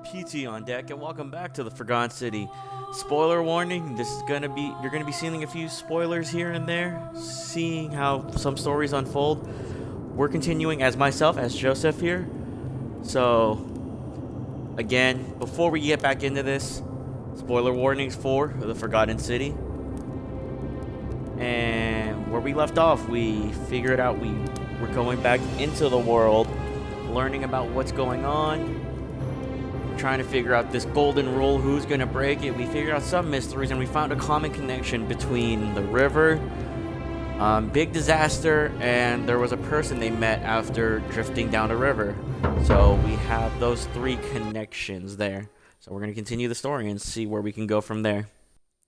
PT on deck, and welcome back to the Forgotten City. Spoiler warning, you're gonna be seeing a few spoilers here and there, seeing how some stories unfold. We're continuing as myself, as Joseph here. So, again, before we get back into this, spoiler warnings for the Forgotten City. And where we left off, we figured out we're going back into the world, learning about what's going on, trying to figure out this golden rule, who's gonna break it. We figured out some mysteries, and we found a common connection between the river, big disaster, and there was a person they met after drifting down a river. So we have those three connections there. So we're gonna continue the story and see where we can go from there.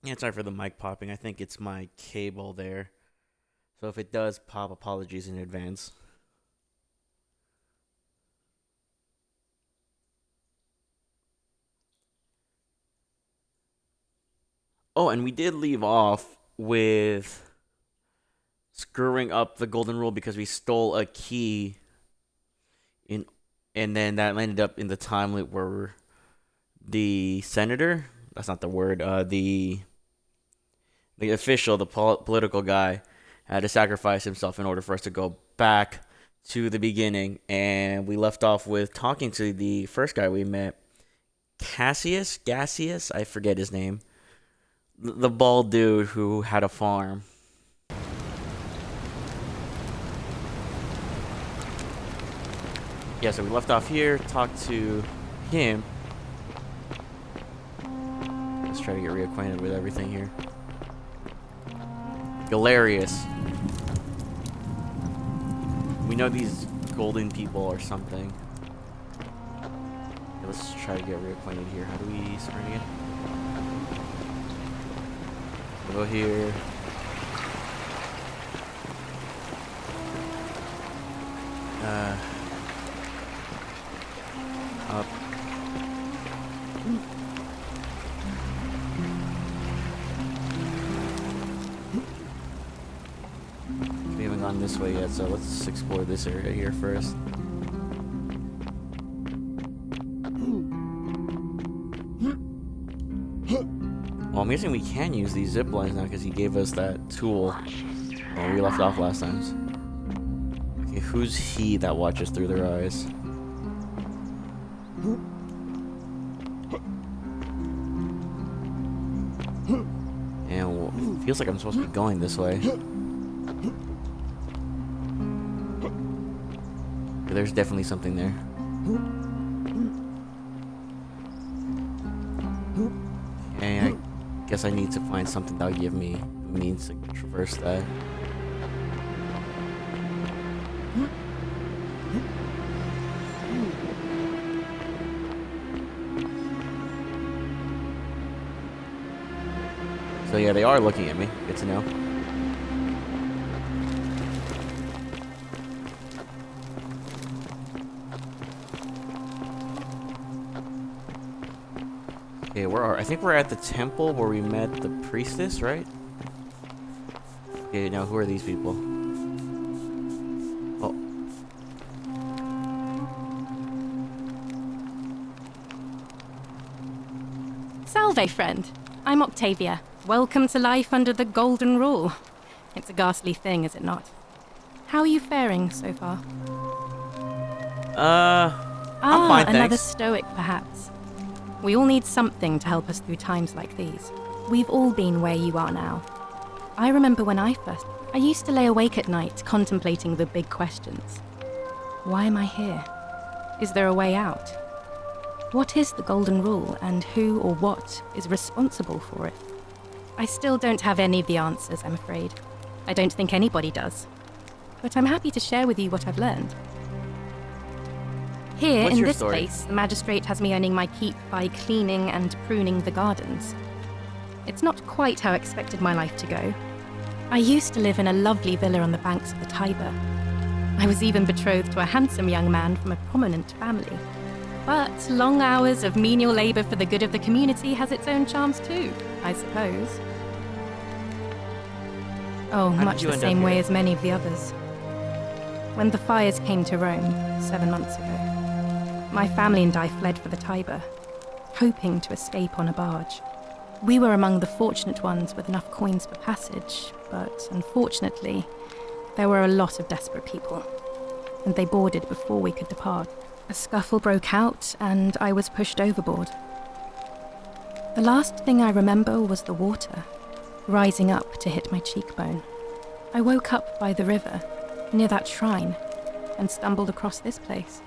Yeah, sorry for the mic popping. I think it's my cable there. So if it does pop, apologies in advance. Oh, and we did leave off with screwing up the golden rule because we stole a key and then that ended up in the time loop where the senator, that's not the word, the official, the political guy, had to sacrifice himself in order for us to go back to the beginning. And we left off with talking to the first guy we met, Gassius, I forget his name. The bald dude who had a farm. Yeah, so we left off here, talked to him. Let's try to get reacquainted with everything here. Galerius. We know these golden people or something. Okay, let's try to get reacquainted here. How do we start again? We'll go here. Up. We haven't gone this way yet, so let's explore this area here first. Well, I'm guessing we can use these zip lines now because he gave us that tool when we left off last time. Okay, who's he that watches through their eyes? And feels like I'm supposed to be going this way. There's definitely something there. And I guess I need to find something that'll give me the means to traverse that. So yeah, they are looking at me. Good to know. Okay, I think we're at the temple where we met the priestess, right? Okay, now who are these people? Oh. Salve, friend. I'm Octavia. Welcome to life under the golden rule. It's a ghastly thing, is it not? How are you faring so far? I'm fine, another thanks. stoic, perhaps. We all need something to help us through times like these. We've all been where you are now. I remember when I used to lay awake at night contemplating the big questions. Why am I here? Is there a way out? What is the golden rule, and who or what is responsible for it? I still don't have any of the answers, I'm afraid. I don't think anybody does. But I'm happy to share with you what I've learned. Here, What's in your this story? place, the magistrate has me earning my keep by cleaning and pruning the gardens. It's not quite how I expected my life to go. I used to live in a lovely villa on the banks of the Tiber. I was even betrothed to a handsome young man from a prominent family. But long hours of menial labor for the good of the community has its own charms too, I suppose. Oh, How did much you the end up same way here? as many of the others. When the fires came to Rome 7 months ago, my family and I fled for the Tiber, hoping to escape on a barge. We were among the fortunate ones with enough coins for passage, but unfortunately, there were a lot of desperate people, and they boarded before we could depart. A scuffle broke out, and I was pushed overboard. The last thing I remember was the water, rising up to hit my cheekbone. I woke up by the river, near that shrine, and stumbled across this place.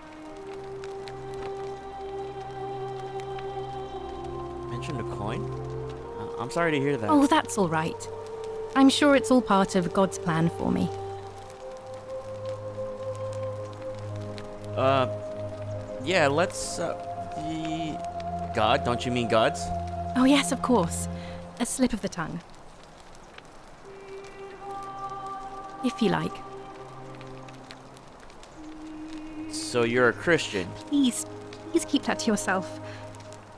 Mentioned a coin? I'm sorry to hear that. Oh, that's all right. I'm sure it's all part of God's plan for me. Yeah, let's, God? Don't you mean gods? Oh, yes, of course. A slip of the tongue. If you like. So you're a Christian? Please keep that to yourself.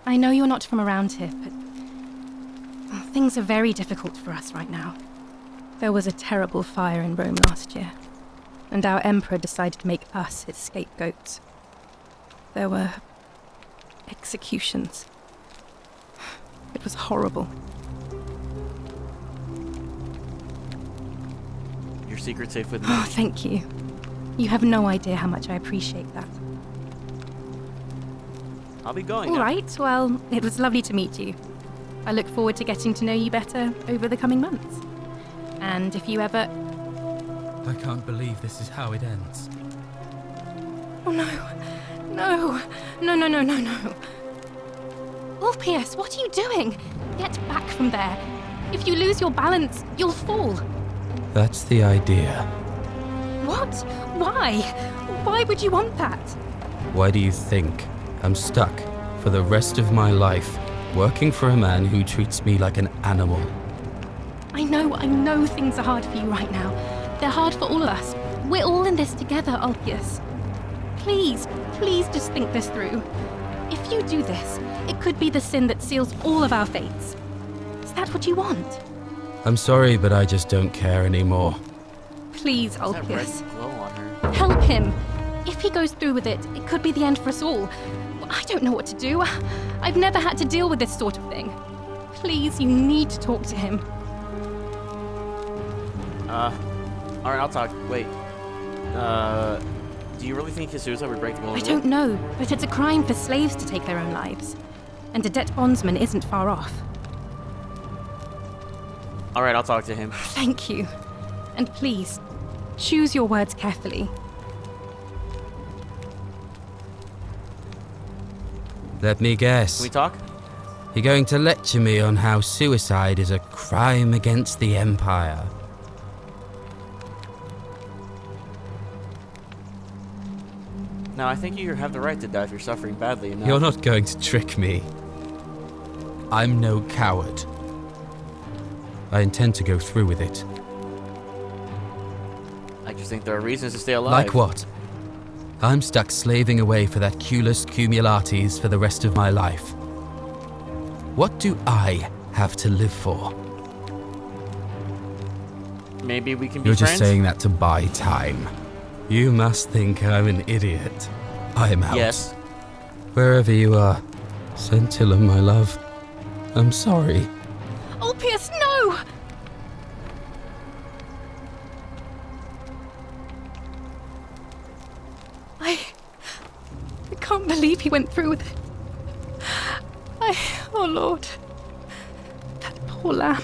I know you're not from around here, but things are very difficult for us right now. There was a terrible fire in Rome last year, and our emperor decided to make us his scapegoats. There were executions. It was horrible. Your secret's safe with me. Oh, thank you. You have no idea how much I appreciate that. I'll be going. All right, well, it was lovely to meet you. I look forward to getting to know you better over the coming months. And if you ever... I can't believe this is how it ends. Oh, no. No. No, no, no, no, no. Ulpius, what are you doing? Get back from there. If you lose your balance, you'll fall. That's the idea. What? Why? Why would you want that? Why do you think I'm stuck for the rest of my life working for a man who treats me like an animal? I know things are hard for you right now. They're hard for all of us. We're all in this together, Ulpius. Please just think this through. If you do this, it could be the sin that seals all of our fates. Is that what you want? I'm sorry, but I just don't care anymore. Please, What's that red Ulpius. glow on her? Help him. If he goes through with it, it could be the end for us all. I don't know what to do. I've never had to deal with this sort of thing. Please, you need to talk to him. Alright, I'll talk. Wait. Do you really think his suicide would break the golden I rule? don't know, but it's a crime for slaves to take their own lives. And a debt bondsman isn't far off. Alright, I'll talk to him. Thank you. And please, choose your words carefully. Let me guess. Can we talk? You're going to lecture me on how suicide is a crime against the Empire. No, I think you have the right to die if you're suffering badly enough. You're not going to trick me. I'm no coward. I intend to go through with it. I just think there are reasons to stay alive. Like what? I'm stuck slaving away for that culus cumulatis for the rest of my life. What do I have to live for? Maybe we can be You're friends? just saying that to buy time. You must think I'm an idiot. I'm out. Yes. Wherever you are, Scintilla, my love. I'm sorry. Ulpius, no! I can't believe he went through with it. Oh Lord. That poor lamb.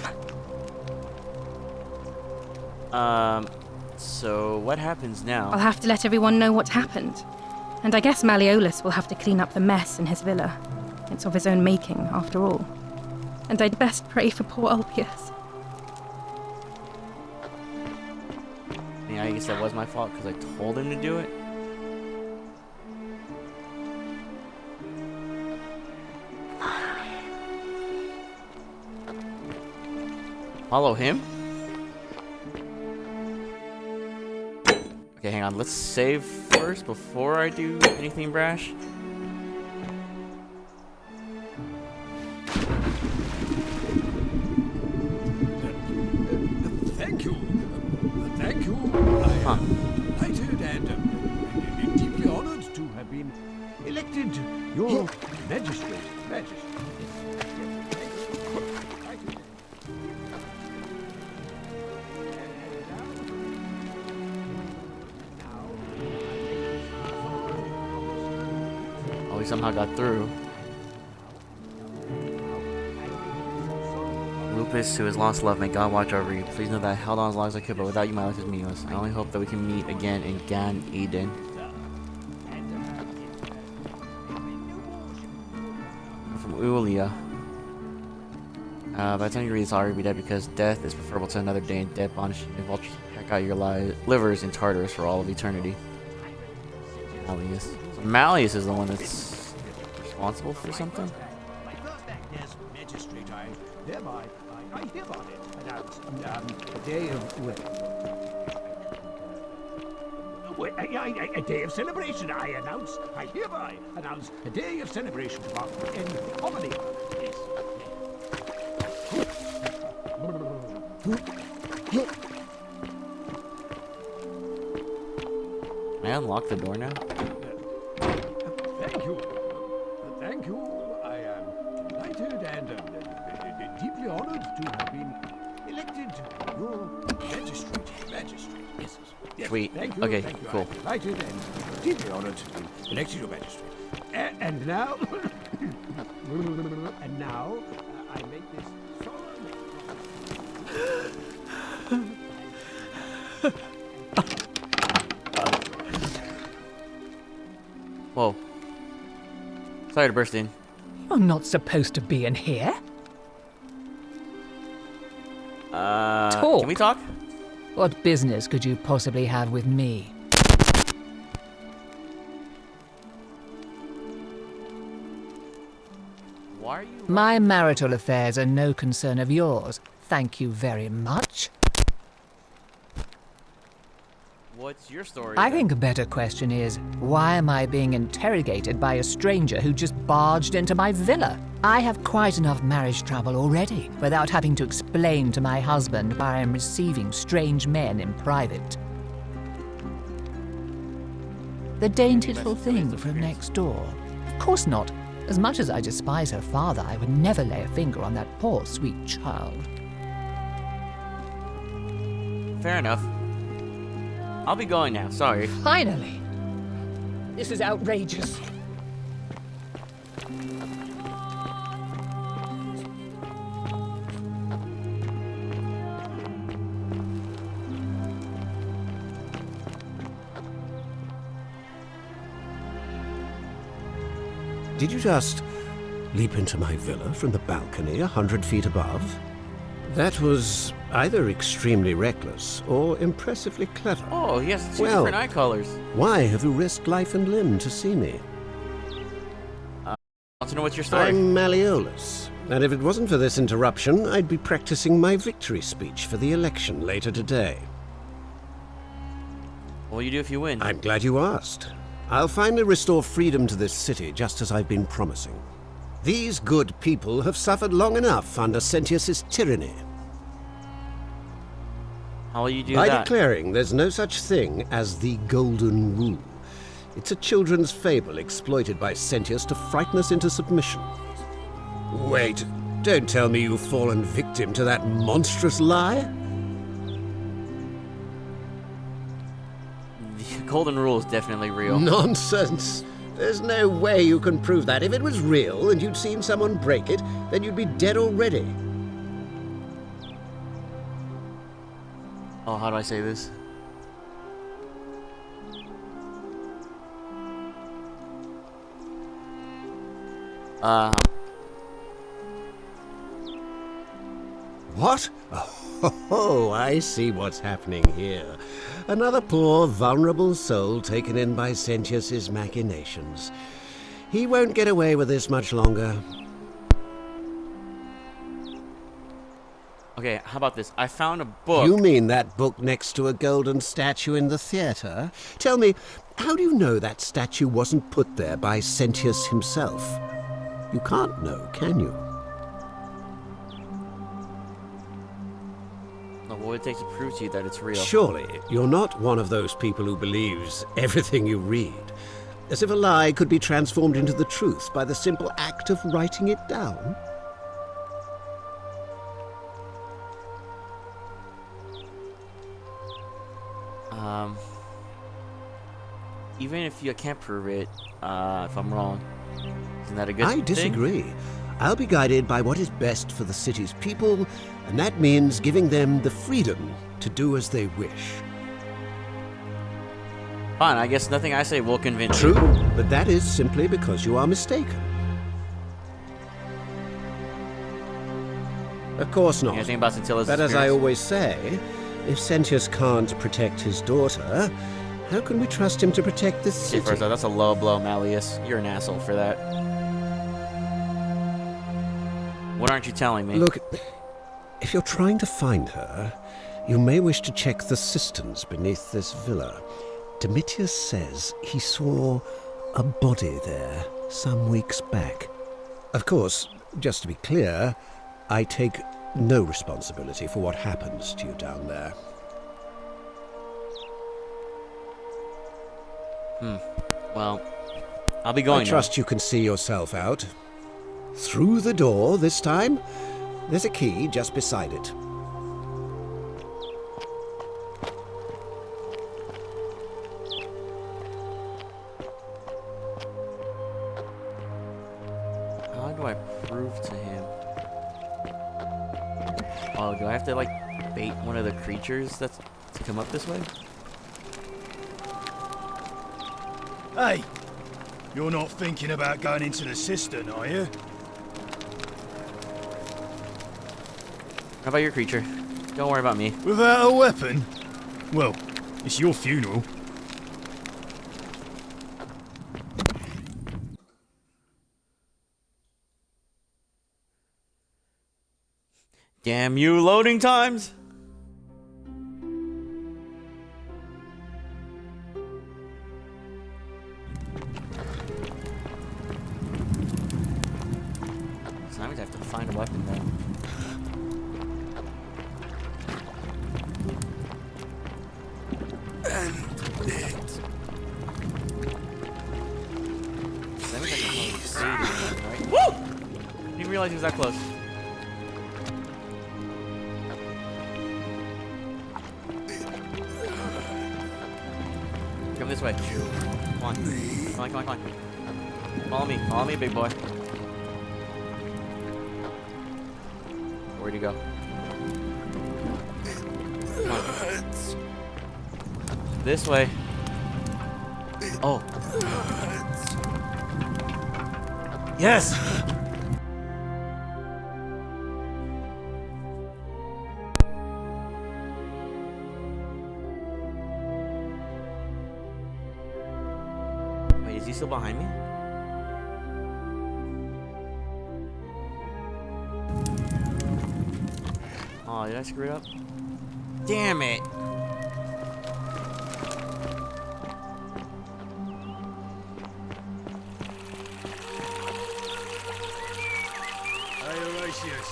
So what happens now? I'll have to let everyone know what happened. And I guess Malleolus will have to clean up the mess in his villa. It's of his own making, after all. And I'd best pray for poor Ulpius. Yeah, I guess that was my fault because I told him to do it. Follow him? Okay, hang on. Let's save first before I do anything brash. Thank you. Thank you. Huh. I'm delighted and deeply honored to have been elected your Magistrate. Magistrate. Oh, we somehow got through. Lupus, who has lost love, may God watch over you. Please know that I held on as long as I could, but without you, my life is meaningless. I only hope that we can meet again in Gan Eden. From Ulia. By the time you read this, I'll already be dead because death is preferable to another day in dead bondage. If vultures peck out your livers in Tartarus for all of eternity. Malleus. So Malleus is the one that's responsible for something? Yes, magistrate, thereby I hereby announce a day of a day of celebration. I hereby announce a day of celebration to mark the end of the comedy. Yes. Can I unlock the door now? Thank you. Thank you. I am delighted and deeply honored to have been elected your magistrate. Yes. Sweet. Thank you. Okay, thank you. cool. I'm delighted and deeply honored to be elected your magistrate. And now, I make this solemn. Whoa. Sorry to burst in. You're not supposed to be in here. Talk. Can we talk? What business could you possibly have with me? Why are you... My marital affairs are no concern of yours. Thank you very much. What's your story? I then? think a better question is, why am I being interrogated by a stranger who just barged into my villa? I have quite enough marriage trouble already, without having to explain to my husband why I am receiving strange men in private. The dainty little thing from next door? Of course not. As much as I despise her father, I would never lay a finger on that poor, sweet child. Fair enough. I'll be going now, sorry. Finally! This is outrageous. Did you just leap into my villa from the balcony 100 feet above? That was either extremely reckless or impressively clever. Oh, yes, two Well- different eye colors. Why have you risked life and limb to see me? I want to know what's your story. I'm Malleolus, and if it wasn't for this interruption, I'd be practicing my victory speech for the election later today. What will you do if you win? I'm glad you asked. I'll finally restore freedom to this city, just as I've been promising. These good people have suffered long enough under Sentius's tyranny. How will you do By that? declaring there's no such thing as the Golden Rule. It's a children's fable exploited by Sentius to frighten us into submission. Wait, don't tell me you've fallen victim to that monstrous lie? The Golden Rule is definitely real. Nonsense! There's no way you can prove that. If it was real and you'd seen someone break it, then you'd be dead already. Oh, how do I say this? What? Oh, I see what's happening here. Another poor, vulnerable soul taken in by Sentius's machinations. He won't get away with this much longer. Okay, how about this? I found a book. You mean that book next to a golden statue in the theater? Tell me, how do you know that statue wasn't put there by Sentius himself? You can't know, can you? What would it take to prove to you that it's real? Surely, you're not one of those people who believes everything you read. As if a lie could be transformed into the truth by the simple act of writing it down? Even if you can't prove it, if I'm wrong, isn't that a good thing? I disagree. I'll be guided by what is best for the city's people, and that means giving them the freedom to do as they wish. Fine, I guess nothing I say will convince True, you. but that is simply because you are mistaken. Of course not. Anything about Scintilla's But as I disappearance? always say, if Sentius can't protect his daughter, how can we trust him to protect the Okay, city? first off, that's a low blow, Malleus. You're an asshole for that. What aren't you telling me? Look, if you're trying to find her, you may wish to check the cisterns beneath this villa. Domitius says he saw a body there some weeks back. Of course, just to be clear, I take no responsibility for what happens to you down there. Well, I'll be going I now. trust you can see yourself out. Through the door this time. There's a key just beside it. How do I prove to him? Oh, do I have to, like, bait one of the creatures that's to come up this way? Hey! You're not thinking about going into the cistern, are you? How about your creature? Don't worry about me. Without a weapon? Well, it's your funeral. Damn you, loading times! So now we have to find a weapon though. That means I can probably save him, right? Woo! Didn't realize he was that close. Come this way. Come on. Come on, come on, come on. Follow me, big boy. Where'd he go? Come on. This way. Oh. Yes! Wait, is he still behind me? Oh, did I screw it up? Damn it! Hey, Horatius.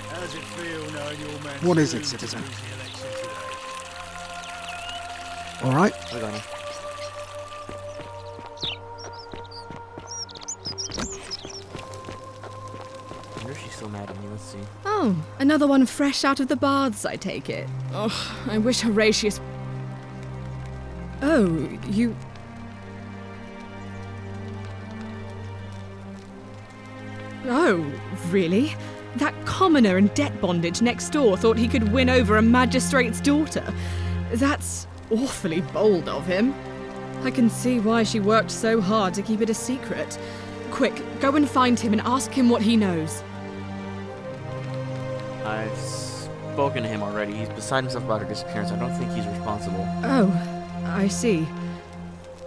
How's it feel knowing your man? What is it, citizen? All right. We're going. I wonder if she's still mad at me. Let's see. Oh, another one fresh out of the baths, I take it. Oh, I wish Horatius... Oh, you... Oh, really? That commoner in debt bondage next door thought he could win over a magistrate's daughter. That's awfully bold of him. I can see why she worked so hard to keep it a secret. Quick, go and find him and ask him what he knows. I've spoken to him already. He's beside himself about her disappearance. I don't think he's responsible. Oh, I see.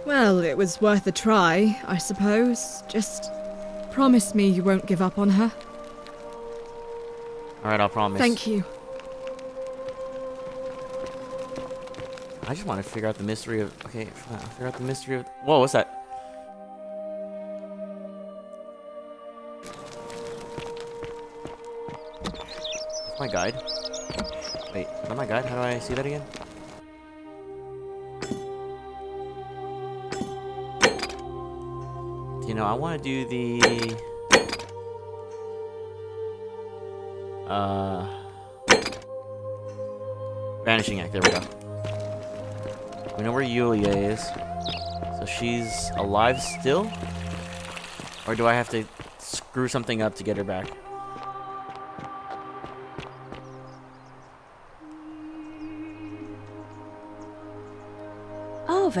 Well, it was worth a try, I suppose. Just promise me you won't give up on her. Alright, I'll promise. Thank you. I just want to figure out the mystery of... Okay, I'll figure out the mystery of... Whoa, what's that? That's my guide. Wait, is that my guide? How do I see that again? you know, I want to do the... Vanishing Act, there we go. We know where Yulia is. So she's alive still? Or do I have to screw something up to get her back? Arve,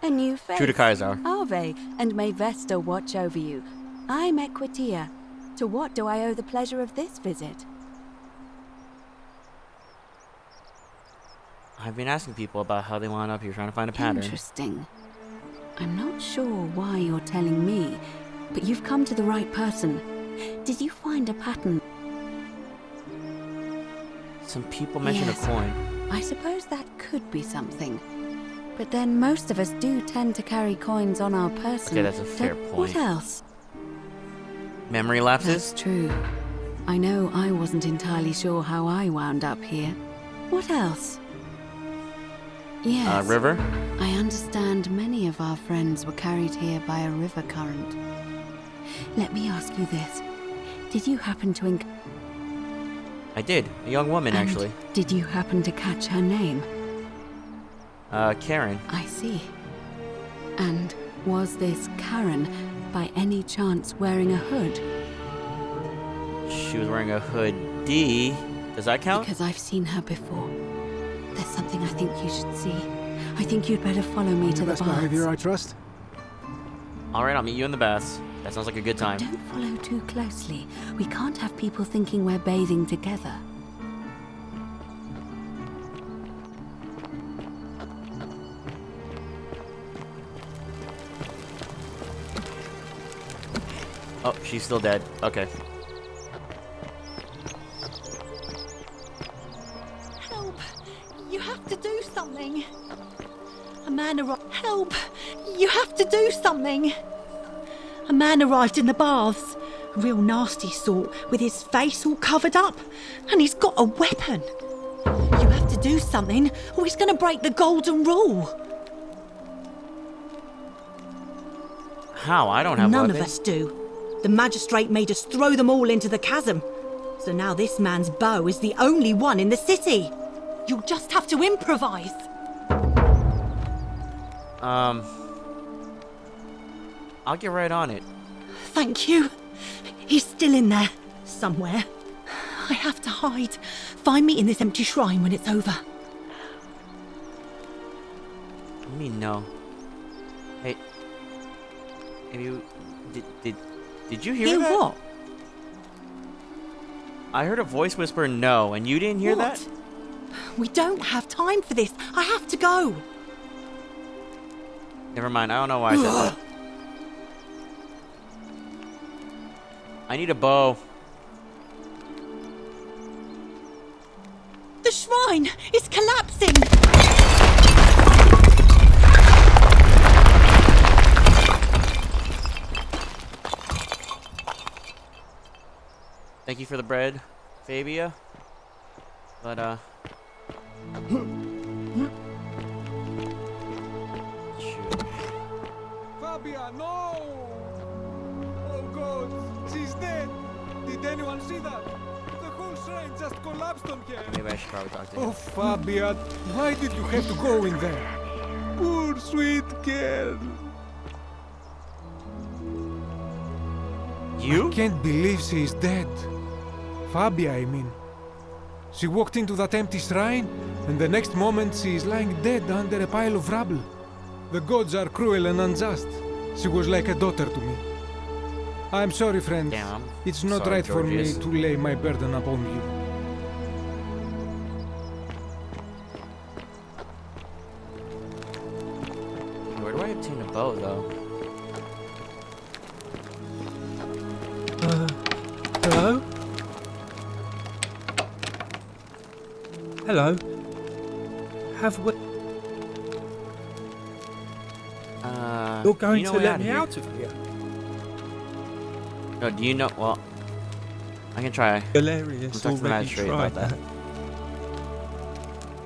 a new face. True to Kaiser. Arve, and may Vesta watch over you. I'm Equitia. To what do I owe the pleasure of this visit? I've been asking people about how they wound up here, trying to find a pattern. Interesting. I'm not sure why you're telling me, but you've come to the right person. Did you find a pattern? Some people mentioned Yes. a coin. I suppose that could be something. But then most of us do tend to carry coins on our person. Okay, that's a fair What point. else? Memory lapses? That's true. I know I wasn't entirely sure how I wound up here. What else? Yes. River? I understand many of our friends were carried here by a river current. Let me ask you this. Did you happen to I did. A young woman, And actually. did you happen to catch her name? Karen. I see. And was this Karen by any chance wearing a hood? She was wearing a hoodie. Does that count? Because I've seen her before. There's something I think you should see. I think you'd better follow me to the Best behavior, baths. I trust. Alright, I'll meet you in the baths. That sounds like a good time. Don't follow too closely. We can't have people thinking we're bathing together. Oh, she's still dead. Okay. Help! You have to do something. A man arrived. Help! You have to do something. A man arrived in the baths. A real nasty sort, with his face all covered up. And he's got a weapon. You have to do something, or he's going to break the golden rule. How? I don't have None weapons. of us do. The magistrate made us throw them all into the chasm. So now this man's bow is the only one in the city. You'll just have to improvise. I'll get right on it. Thank you. He's still in there, somewhere. I have to hide. Find me in this empty shrine when it's over. What do you mean, no? Hey. Have you... Did you hear that? what? I heard a voice whisper no, and you didn't hear What? that? We don't have time for this. I have to go. Never mind, I don't know why I said that. I need a bow. The shrine is collapsing. Thank you for the bread, Fabia. But, shoot. Fabia, no! Oh God, she's dead! Did anyone see that? The whole shrine just collapsed on her! Maybe I should probably talk to Oh, him. Fabia, why did you have to go in there? Poor sweet girl! You? I can't believe she is dead. Fabia, I mean. She walked into that empty shrine, and the next moment she is lying dead under a pile of rubble. The gods are cruel and unjust. She was like a daughter to me. I'm sorry, friend. Damn. It's not Sorry, right for me Georgius. to lay my burden upon you. Where do I obtain a bow, though? Hello? Hello? Have we... You're do going you know to way let me here? out of here? No, do you know? Well, I can try. Galerius We'll talk to the already magistrate tried about that. that.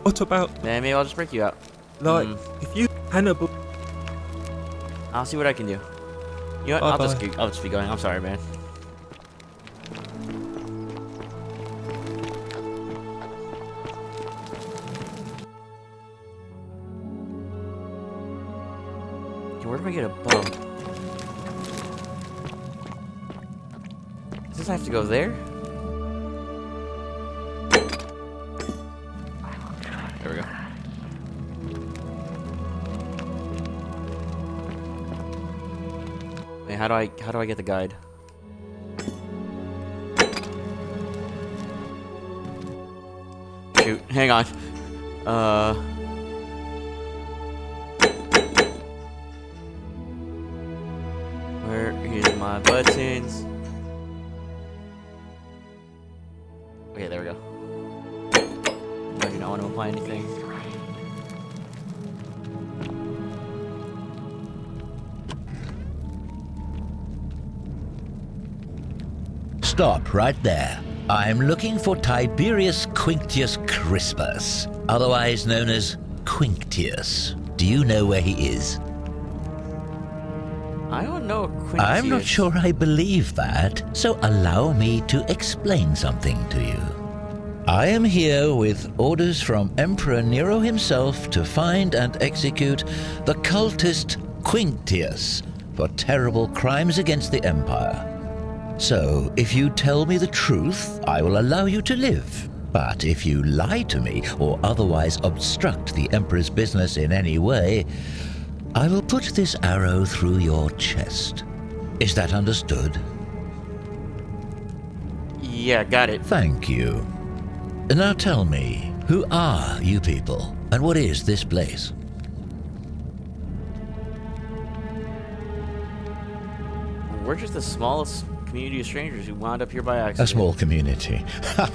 What about, Then maybe I'll just break you out. like, if you... Hannibal... I'll see what I can do. You know what? Bye-bye. I'll just be going. I'm sorry, man. Okay, where do I get a bow? Does this have to go there? There we go. Wait, how do I get the guide? Shoot, hang on. Where is my buttons? Okay, there we go. I do not want to apply anything. Stop right there. I'm looking for Tiberius Quinctius Crispus, otherwise known as Quinctius. Do you know where he is? I don't know Quintius. I'm not sure I believe that, so allow me to explain something to you. I am here with orders from Emperor Nero himself to find and execute the cultist Quinctius for terrible crimes against the Empire. So, if you tell me the truth, I will allow you to live. But if you lie to me or otherwise obstruct the Emperor's business in any way, I will put this arrow through your chest. Is that understood? Yeah, got it. Thank you. Now tell me, who are you people, and what is this place? We're just the smallest community of strangers who wound up here by accident. A small community. Ha!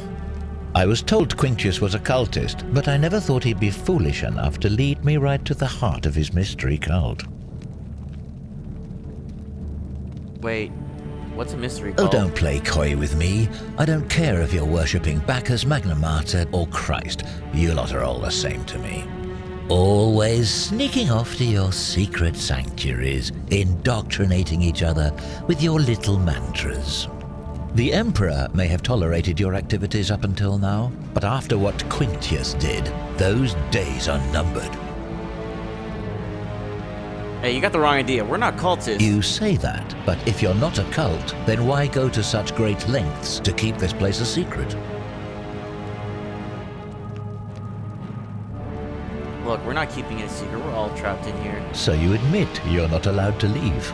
I was told Quinctius was a cultist, but I never thought he'd be foolish enough to lead me right to the heart of his mystery cult. Wait, what's a mystery Oh, cult? don't play coy with me. I don't care if you're worshipping Bacchus, Magna Mater, or Christ. You lot are all the same to me. Always sneaking off to your secret sanctuaries, indoctrinating each other with your little mantras. The Emperor may have tolerated your activities up until now, but after what Quinctius did, those days are numbered. Hey, you got the wrong idea. We're not cultists. You say that, but if you're not a cult, then why go to such great lengths to keep this place a secret? Look, we're not keeping it a secret. We're all trapped in here. So you admit you're not allowed to leave.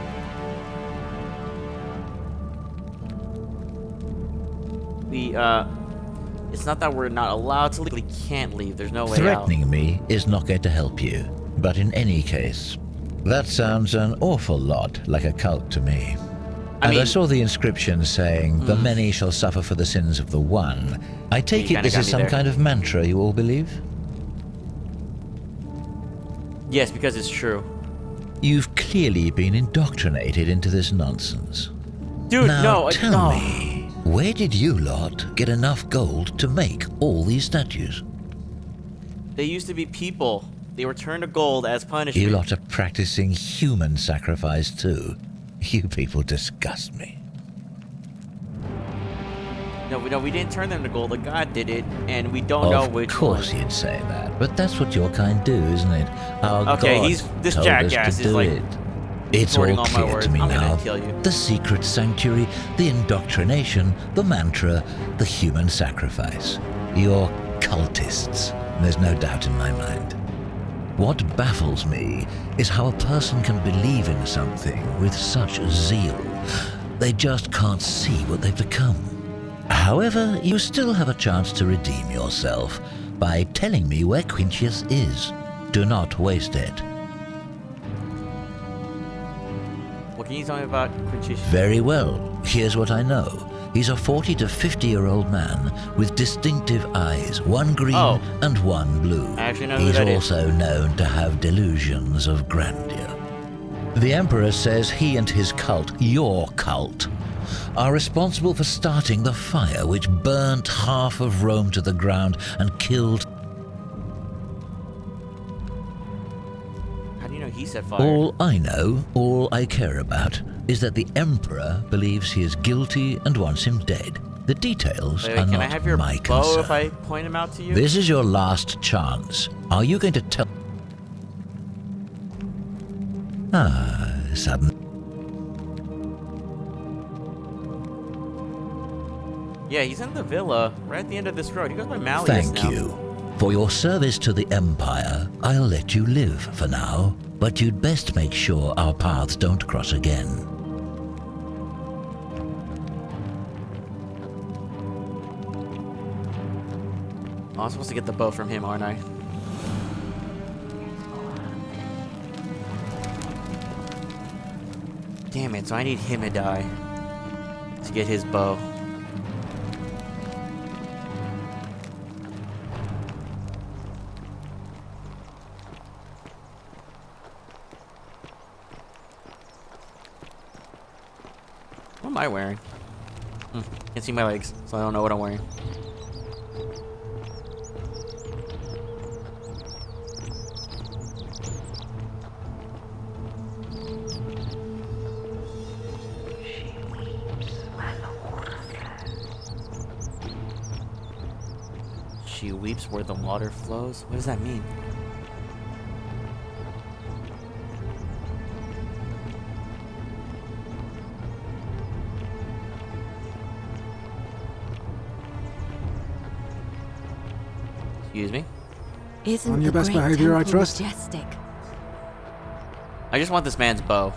It's not that we're not allowed to leave. We can't leave. There's no way out. Threatening me is not going to help you. But in any case, that sounds an awful lot like a cult to me. I saw the inscription saying, the many shall suffer for the sins of the one. I take it this is some kind of mantra you all believe? Yes, because it's true. You've clearly been indoctrinated into this nonsense. Dude, now, no. Tell me, where did you lot get enough gold to make all these statues? They used to be people. They were turned to gold as punishment. You lot are practicing human sacrifice too. You people disgust me. No, we didn't turn them to gold. A god did it, and we don't know which one. Of course you'd say that, but that's what your kind do, isn't it? Our Okay, God this told jackass us to is do like it. It's all recording all my clear words. to me I'm now. gonna kill you. The secret sanctuary, the indoctrination, the mantra, the human sacrifice. You're cultists. There's no doubt in my mind. What baffles me is how a person can believe in something with such zeal. They just can't see what they've become. However, you still have a chance to redeem yourself by telling me where Quinctius is. Do not waste it. What can you tell me about Quintius? Very well. Here's what I know. He's a 40 to 50-year-old man with distinctive eyes, one green and one blue. I actually know who He's that is. also known to have delusions of grandeur. The Emperor says he and his cult, your cult, are responsible for starting the fire which burnt half of Rome to the ground and killed. How do you know he set fire? All I know, all I care about, is that the Emperor believes he is guilty and wants him dead. The details Wait, are can I not have your my bow concern. if I point him out to you? This is your last chance. Are you going to tell... Sudden... Yeah, he's in the villa, right at the end of this road. He goes by Malleus now. Thank you. For your service to the Empire, I'll let you live for now, but you'd best make sure our paths don't cross again. Oh, I'm supposed to get the bow from him, aren't I? Damn it, so I need him to die to get his bow. What am I wearing? Can't see my legs, so I don't know what I'm wearing. She weeps where the water flows? What does that mean? Excuse me? Isn't On your the best great behavior, I temple trust. majestic? I just want this man's bow.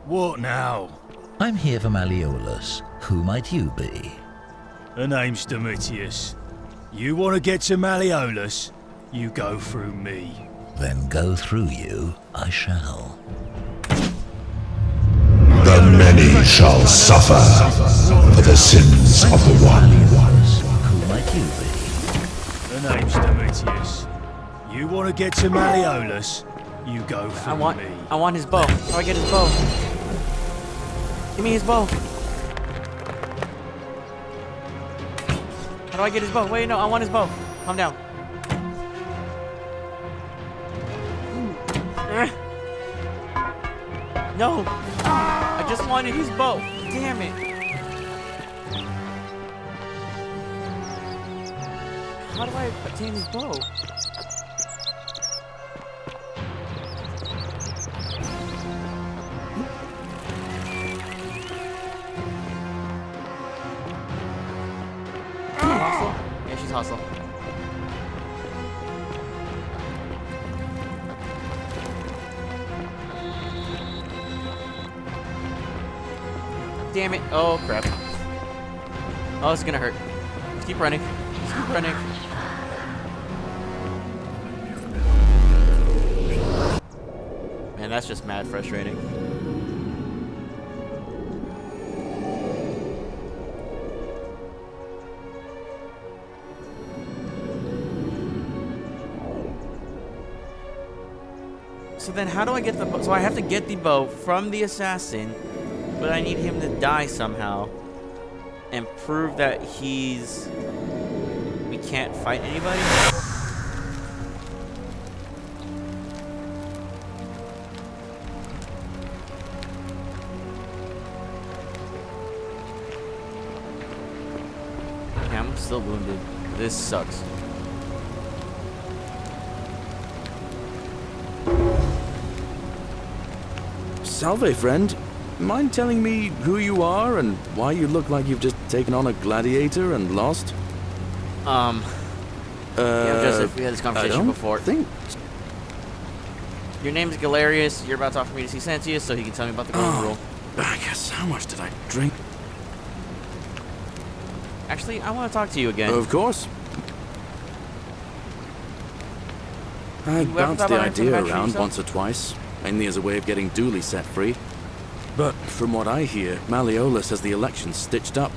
What now? I'm here for Malleolus. Who might you be? The name's Domitius. You want to get to Malleolus? You go through me. Then go through you, I shall. The many shall suffer for the sins of the one. Who might you be? The name's Domitius. You want to get to Malleolus? You go through me. I want his bow. How do I get his bow? Give me his bow. How do I get his bow? Wait, no, I want his bow. Calm down. No! I just wanted his bow. Damn it. How do I obtain his bow? Hostile? Yeah, she's hostile. Damn it. Oh, crap. Oh, this is gonna hurt. Let's keep running. Let's keep running. Man, that's just mad frustrating. So then how do I get the bow? So I have to get the bow from the assassin, but I need him to die somehow and prove that we can't fight anybody? Yeah, I'm still wounded. This sucks. Salve, friend. Mind telling me who you are and why you look like you've just taken on a gladiator and lost? Yeah, Joseph, we had this conversation before. Your name is Galerius. You're about to offer me to see Sentius so he can tell me about the golden rule. I guess how much did I drink? Actually, I want to talk to you again. Of course. I You ever bounced thought the about idea answering around yourself? once or twice, mainly as a way of getting Dooley set free. But from what I hear, Malleolus has the election stitched up.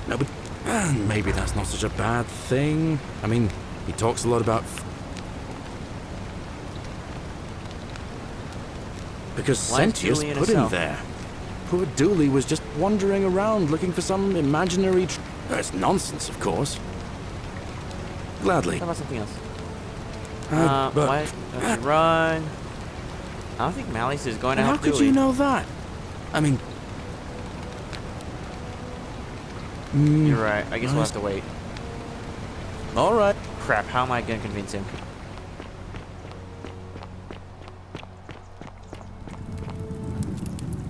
No, but maybe that's not such a bad thing. I mean, he talks a lot about... Because Why is Sentius Julie in a put him cell? there. poor Dooley was just wandering around looking for some imaginary It's nonsense, of course. Gladly. How about something else? But... What? Don't you run. I don't think Malice is going to How help could Dooley. you know that? I mean... You're right. I guess we'll have to wait. Alright. Crap, how am I going to convince him?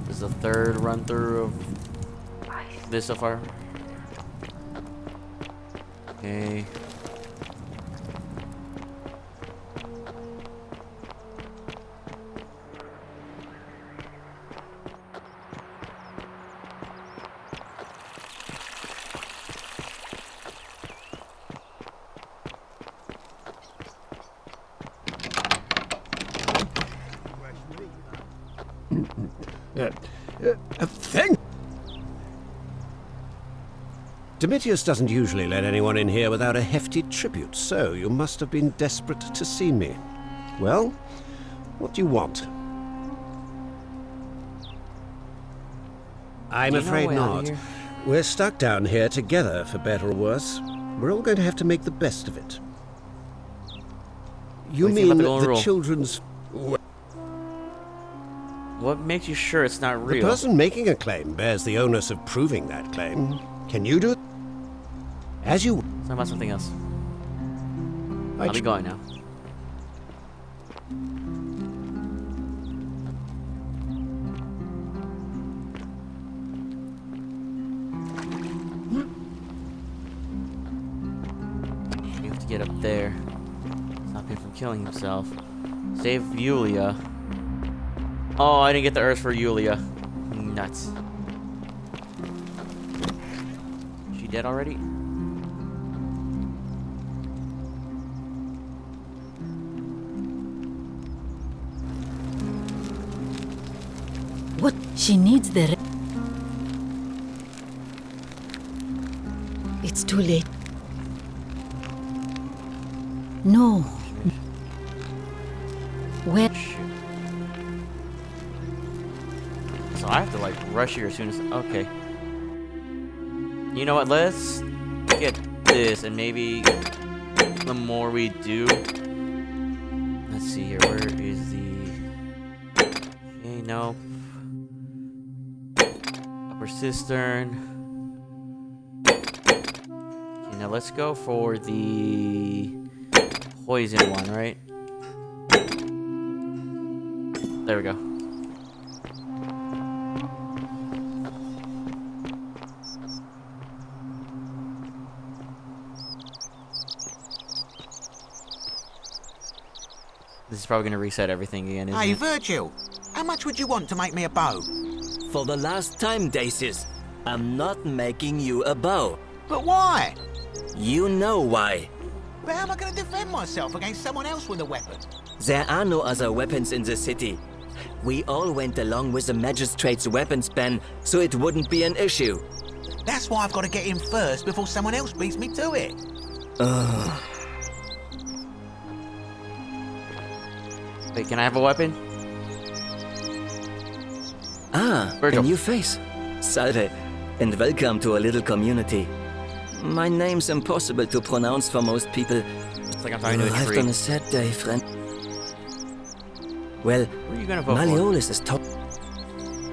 This is the third run through of this so far. Okay. Thank. Domitius doesn't usually let anyone in here without a hefty tribute, so you must have been desperate to see me. Well, what do you want? I'm afraid not. We're stuck down here together, for better or worse. We're all going to have to make the best of it. You mean the children's... What makes you sure it's not real? The person making a claim bears the onus of proving that claim. Can you do it? As you... It's about something else. I'll be going now. You have to get up there. Stop him from killing himself. Save Yulia. Oh, I didn't get the earth for Yulia. Nuts. She dead already? What? She needs the... It's too late. No. Where? So I have to like rush here as soon as... Okay. You know what? Let's get this, and maybe the more we do... Let's see here. Where is the... Okay, no. Upper cistern. Okay, now let's go for the poison one, right? There we go. This is probably going to reset everything again, isn't Hey, it? Virgil, how much would you want to make me a bow? For the last time, Daces, I'm not making you a bow. But why? You know why. But how am I going to defend myself against someone else with a weapon? There are no other weapons in the city. We all went along with the magistrate's weapons ban, so it wouldn't be an issue. That's why I've got to get in first before someone else beats me to it. Wait, can I have a weapon? Virgil. A new face. Salve, and welcome to a little community. My name's impossible to pronounce for most people. It's like I'm talking to a I've tree. done a sad day, friend. Well, Who are you gonna vote Malleolus is top.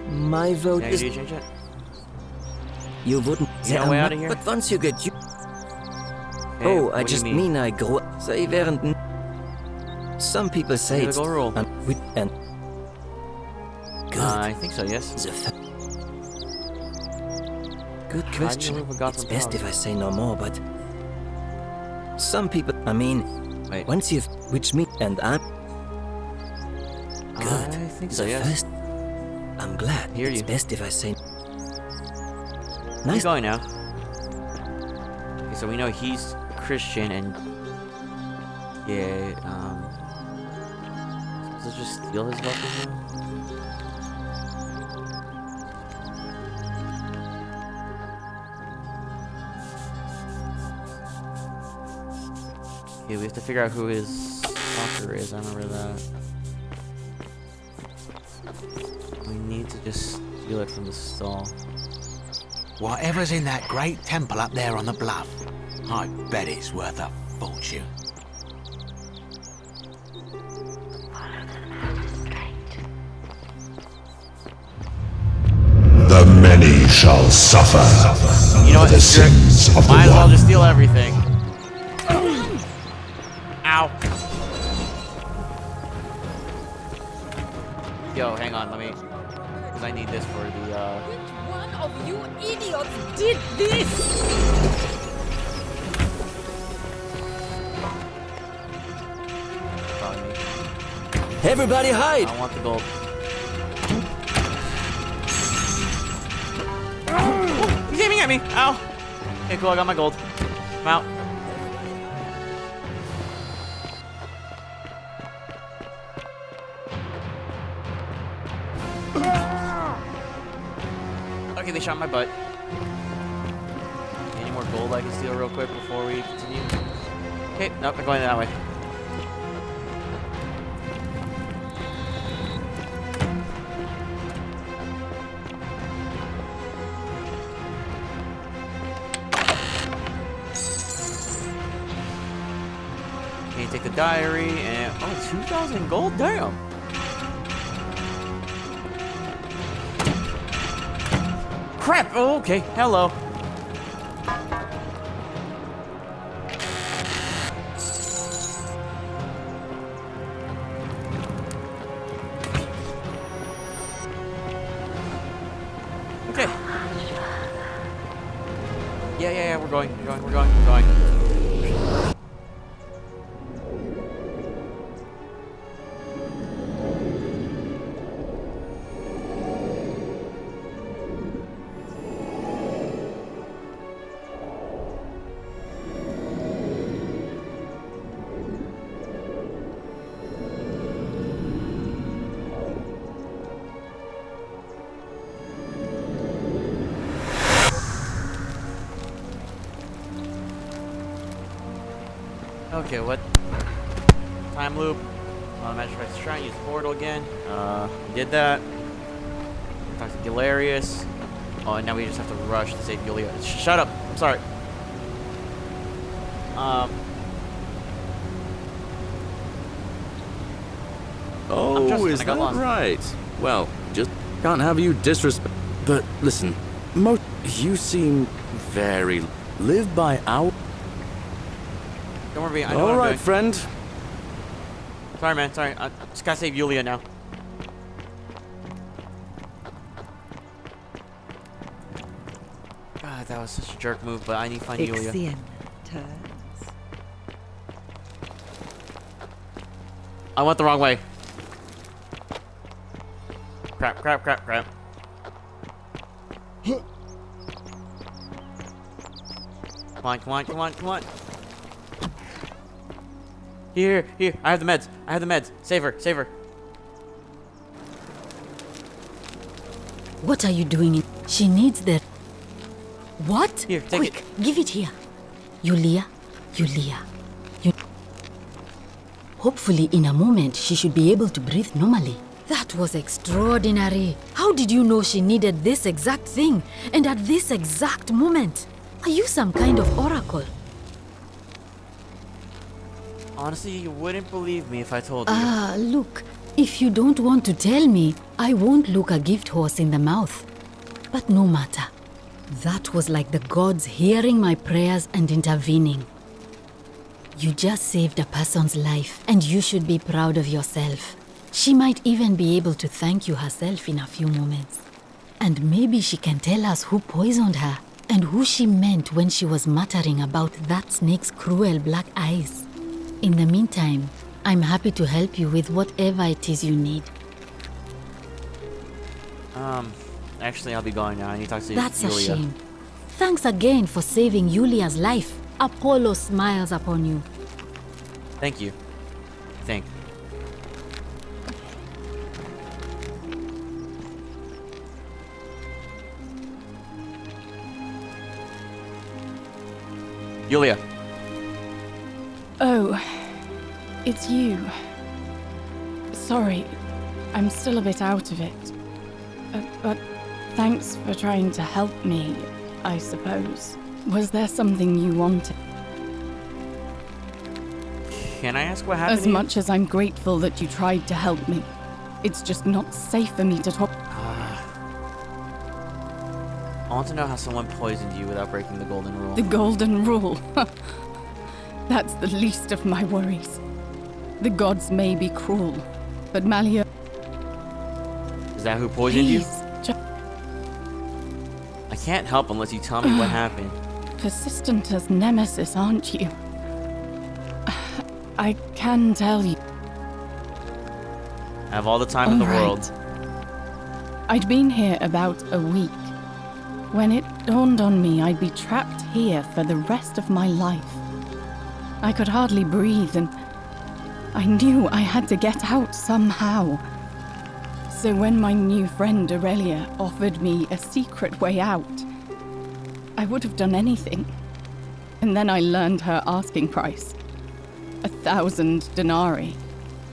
My vote for? is... Can you change it? You wouldn't... You know way out of here? But once you get... Okay, oh, what I do you just mean? mean I grew up. They weren't... Some people say Maybe it's... go rule. And good. I think so, yes. Good question. remove a god It's from best power? if I say no more, but... Some people... I mean... Wait. Once you've... Which me and I'm... Good. I think so, yes. First, I'm glad. Hear It's you. best if I say... Keep Nice. going now. Okay, so we know he's Christian and... Yeah, Let's just steal his weapon now? Okay, we have to figure out who his stalker is. I remember that. We need to just Feel it from the stall. Whatever's in that great temple up there on the bluff, I bet it's worth a fortune. The many shall suffer You know for what? the sins of the Might as well one. just steal everything. Ow. Yo, hang on, let me... Because I need this for the, One of you idiots did this! Probably me. Everybody hide! I want the gold. He's aiming at me! Ow! Okay, cool, I got my gold. I'm out. Okay, they shot my butt. Any more gold I can steal real quick before we continue? Okay, nope, they're going that way. Okay, take the diary and... Oh, 2,000 gold? Damn! Crap! Oh, okay. Hello. Okay. Yeah, we're going. Okay, what? Time loop. Magistrate's Shrine, use the portal again. Did that. Talk to Galerius. Oh, and now we just have to rush to save Yulia. Shut up! I'm sorry. Oh, is that right? Well, just can't have you disrespect. But listen, you seem very live by our. Don't worry, I know what All I'm right, doing. friend. Sorry, man. Sorry. I just gotta save Yulia now. God, that was such a jerk move, but I need to find Yulia. Ixion turns. I went the wrong way. Crap. Come on. Here. I have the meds. Save her. What are you doing? She needs the... What? Here, take Quick, give it here. Yulia. Hopefully in a moment she should be able to breathe normally. That was extraordinary. How did you know she needed this exact thing and at this exact moment? Are you some kind of oracle? Honestly, you wouldn't believe me if I told you. Look, if you don't want to tell me, I won't look a gift horse in the mouth. But no matter. That was like the gods hearing my prayers and intervening. You just saved a person's life, and you should be proud of yourself. She might even be able to thank you herself in a few moments. And maybe she can tell us who poisoned her, and who she meant when she was muttering about that snake's cruel black eyes. In the meantime, I'm happy to help you with whatever it is you need. Actually, I'll be going now. I need to talk to That's Yulia. a shame. Thanks again for saving Yulia's life. Apollo smiles upon you. Thank you. I think. Yulia. Oh, it's you. Sorry, I'm still a bit out of it. But Thanks for trying to help me, I suppose. Was there something you wanted? Can I ask what happened? As much as I'm grateful that you tried to help me, it's just not safe for me to talk. I want to know how someone poisoned you without breaking the golden rule. The golden rule. That's the least of my worries. The gods may be cruel, but Malio... Is that who poisoned you? Please, I can't help unless you tell me what happened. persistent as Nemesis, aren't you? I can tell you. I have all the time in the world. I'd been here about a week when it dawned on me I'd be trapped here for the rest of my life. I could hardly breathe, and I knew I had to get out somehow. So when my new friend Aurelia offered me a secret way out, I would have done anything. And then I learned her asking price. 1,000 denarii.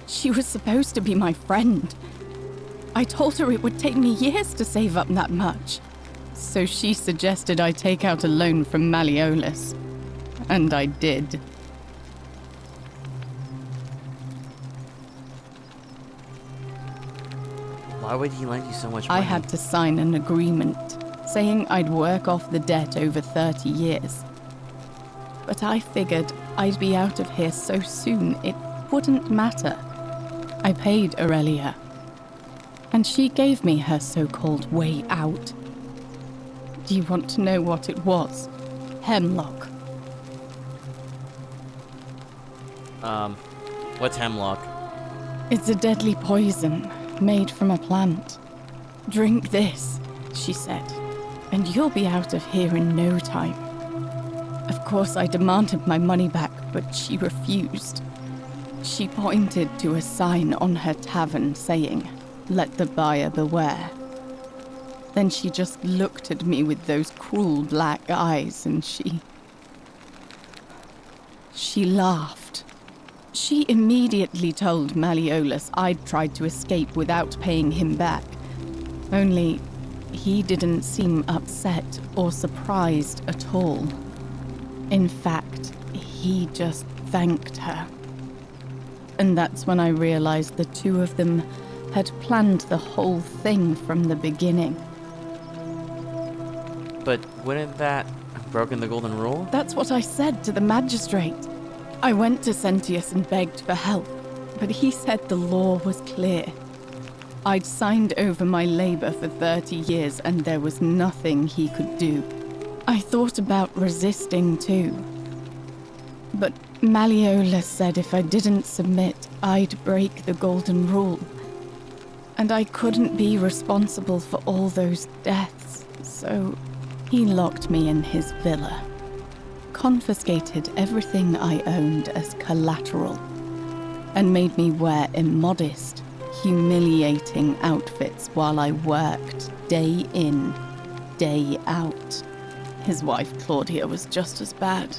She was supposed to be my friend. I told her it would take me years to save up that much. So she suggested I take out a loan from Malleolus. And I did. Why would he lend you so much money? I had to sign an agreement saying I'd work off the debt over 30 years. But I figured I'd be out of here so soon it wouldn't matter. I paid Aurelia, and she gave me her so-called way out. Do you want to know what it was? Hemlock. What's hemlock? It's a deadly poison made from a plant. Drink this, she said, and you'll be out of here in no time. Of course, I demanded my money back, but she refused. She pointed to a sign on her tavern saying, "Let the buyer beware." Then she just looked at me with those cruel black eyes, and she laughed. She immediately told Malleolus I'd tried to escape without paying him back. Only, he didn't seem upset or surprised at all. In fact, he just thanked her. And that's when I realized the two of them had planned the whole thing from the beginning. But wouldn't that have broken the golden rule? That's what I said to the magistrate. I went to Sentius and begged for help, but he said the law was clear. I'd signed over my labor for 30 years and there was nothing he could do. I thought about resisting too. But Malleolus said if I didn't submit, I'd break the golden rule. And I couldn't be responsible for all those deaths, so he locked me in his villa. Confiscated everything I owned as collateral, and made me wear immodest, humiliating outfits while I worked day in, day out. His wife Claudia was just as bad.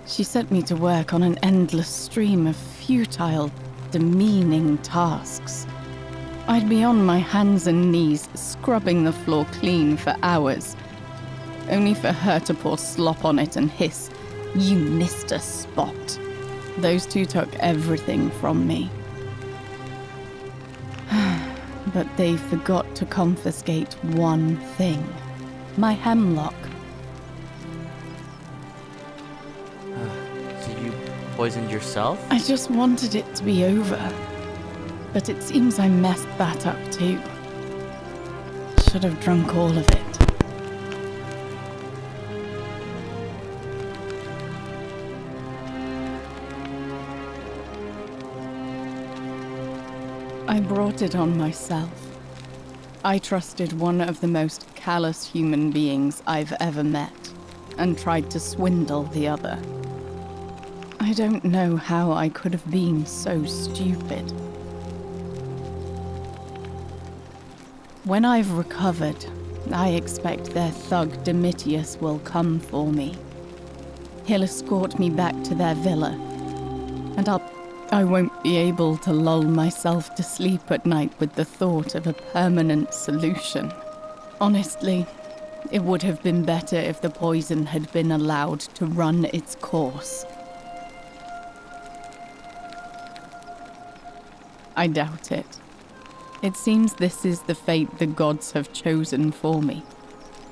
She sent me to work on an endless stream of futile, demeaning tasks. I'd be on my hands and knees, scrubbing the floor clean for hours, only for her to pour slop on it and hiss, "You missed a spot." Those two took everything from me. But they forgot to confiscate one thing. My hemlock. So you poisoned yourself? I just wanted it to be over. But it seems I messed that up too. Should have drunk all of it. I brought it on myself. I trusted one of the most callous human beings I've ever met, and tried to swindle the other. I don't know how I could have been so stupid. When I've recovered, I expect their thug Domitius will come for me. He'll escort me back to their villa, and I won't be able to lull myself to sleep at night with the thought of a permanent solution. Honestly, it would have been better if the poison had been allowed to run its course. I doubt it. It seems this is the fate the gods have chosen for me,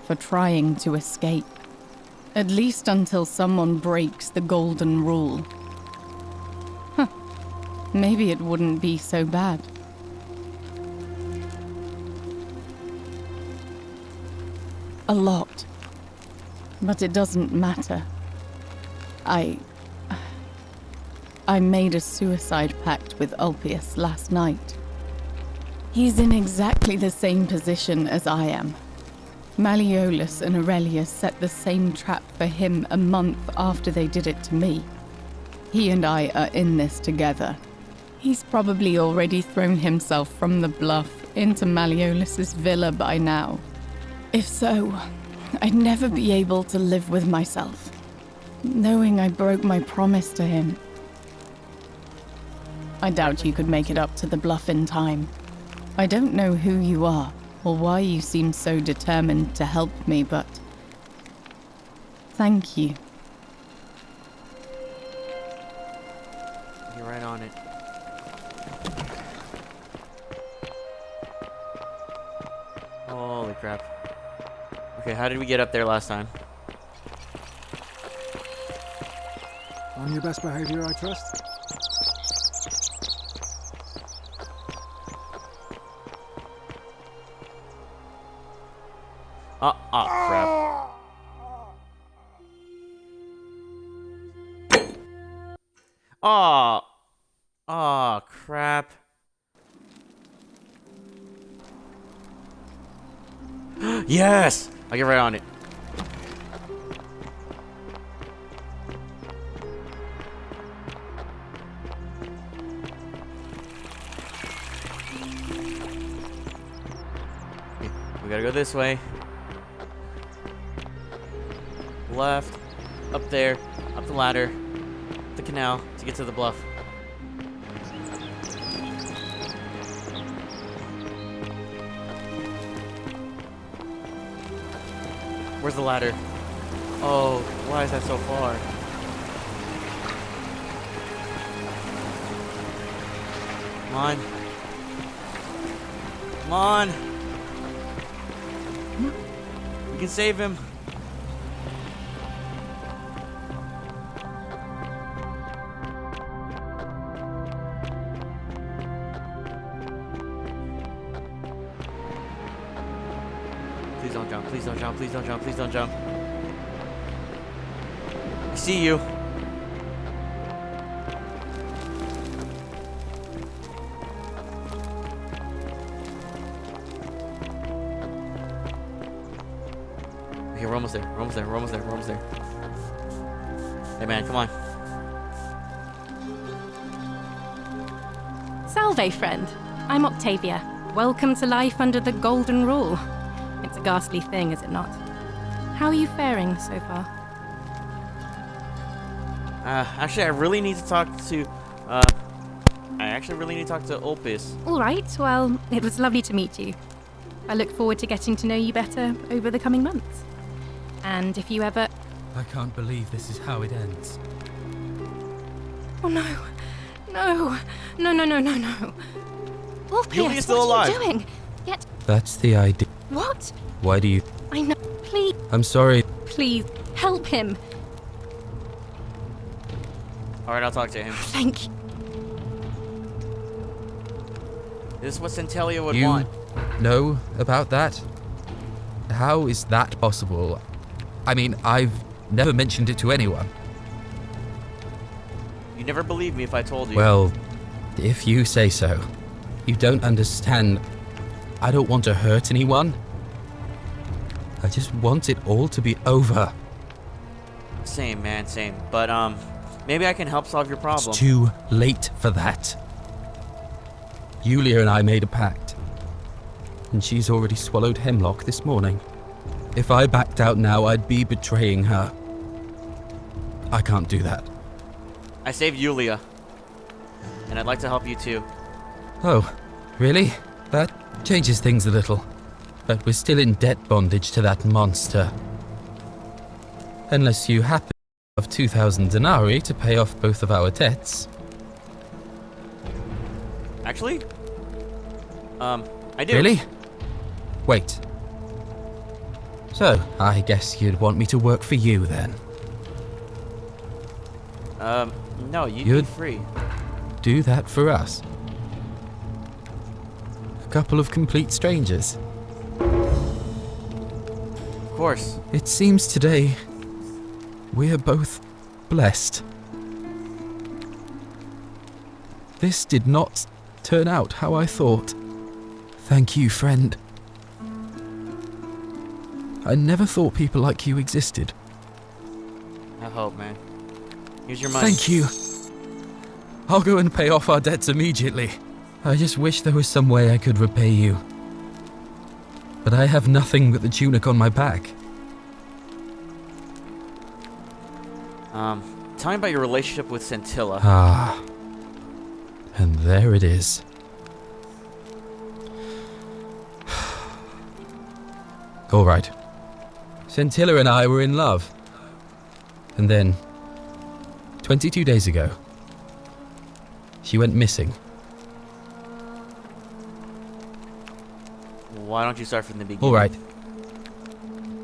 for trying to escape. At least until someone breaks the golden rule. Huh. Maybe it wouldn't be so bad. A lot. But it doesn't matter. I made a suicide pact with Ulpius last night. He's in exactly the same position as I am. Malleolus and Aurelius set the same trap for him a month after they did it to me. He and I are in this together. He's probably already thrown himself from the bluff into Malleolus's villa by now. If so, I'd never be able to live with myself, knowing I broke my promise to him. I doubt you could make it up to the bluff in time. I don't know who you are, or why you seem so determined to help me, but thank you. You're right on it. Holy crap. Okay, how did we get up there last time? On your best behavior, I trust? Crap. Crap. Yes! I'll get right on it. Okay, we gotta go this way. Left, up there, up the ladder, up the canal to get to the bluff. Where's the ladder? Oh, why is that so far? Come on. Come on. We can save him. Please don't jump, please don't jump, please don't jump, please don't jump. I see you. Okay, we're almost there, we're almost there, we're almost there, we're almost there. Hey man, come on. Salve, friend. I'm Octavia. Welcome to life under the golden rule. It's a ghastly thing, is it not? How are you faring so far? Actually, I really need to talk to, Ulpius. All right, well, it was lovely to meet you. I look forward to getting to know you better over the coming months. And if you ever... I can't believe this is how it ends. Oh no. No. No, no, no, no, no. Ulpius, Julia's still what are alive. you doing? Get... That's the idea. What? Why do you... I know. Please. I'm sorry. Please, help him. Alright, I'll talk to him. Thank you. This is what Centellia would You want. know about that? How is that possible? I mean, I've never mentioned it to anyone. You never believe me if I told you. Well, if you say so. You don't understand. I don't want to hurt anyone. I just want it all to be over. Same, man, same. But, maybe I can help solve your problem. It's too late for that. Yulia and I made a pact. And she's already swallowed hemlock this morning. If I backed out now, I'd be betraying her. I can't do that. I saved Yulia. And I'd like to help you too. Oh, really? That changes things a little. but we're still in debt bondage to that monster. Unless you happen to have 2,000 denarii to pay off both of our debts. Actually? I do. Really? Wait. So, I guess you'd want me to work for you then? No, you'd You'd be free. do that for us? A couple of complete strangers? Of course. It seems today we're both blessed. This did not turn out how I thought. Thank you, friend. I never thought people like you existed. I hope, man. Here's your money. Thank you. I'll go and pay off our debts immediately. I just wish there was some way I could repay you. But I have nothing but the tunic on my back. Tell me about your relationship with Scintilla. Ah. And there it is. All right. Scintilla and I were in love. And then, 22 days ago, she went missing. Why don't you start from the beginning? All right.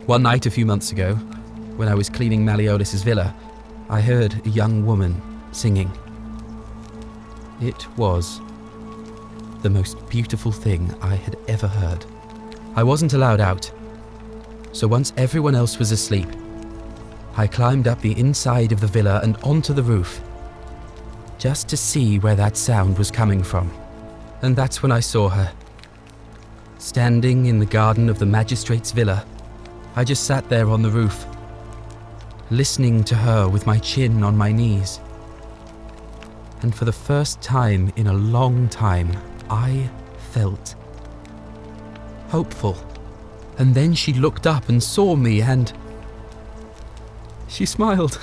One night a few months ago, when I was cleaning Malleolus's villa, I heard a young woman singing. It was the most beautiful thing I had ever heard. I wasn't allowed out, so once everyone else was asleep, I climbed up the inside of the villa and onto the roof, just to see where that sound was coming from. And that's when I saw her. Standing in the garden of the magistrate's villa, I just sat there on the roof, listening to her with my chin on my knees. And for the first time in a long time, I felt hopeful. And then she looked up and saw me and she smiled.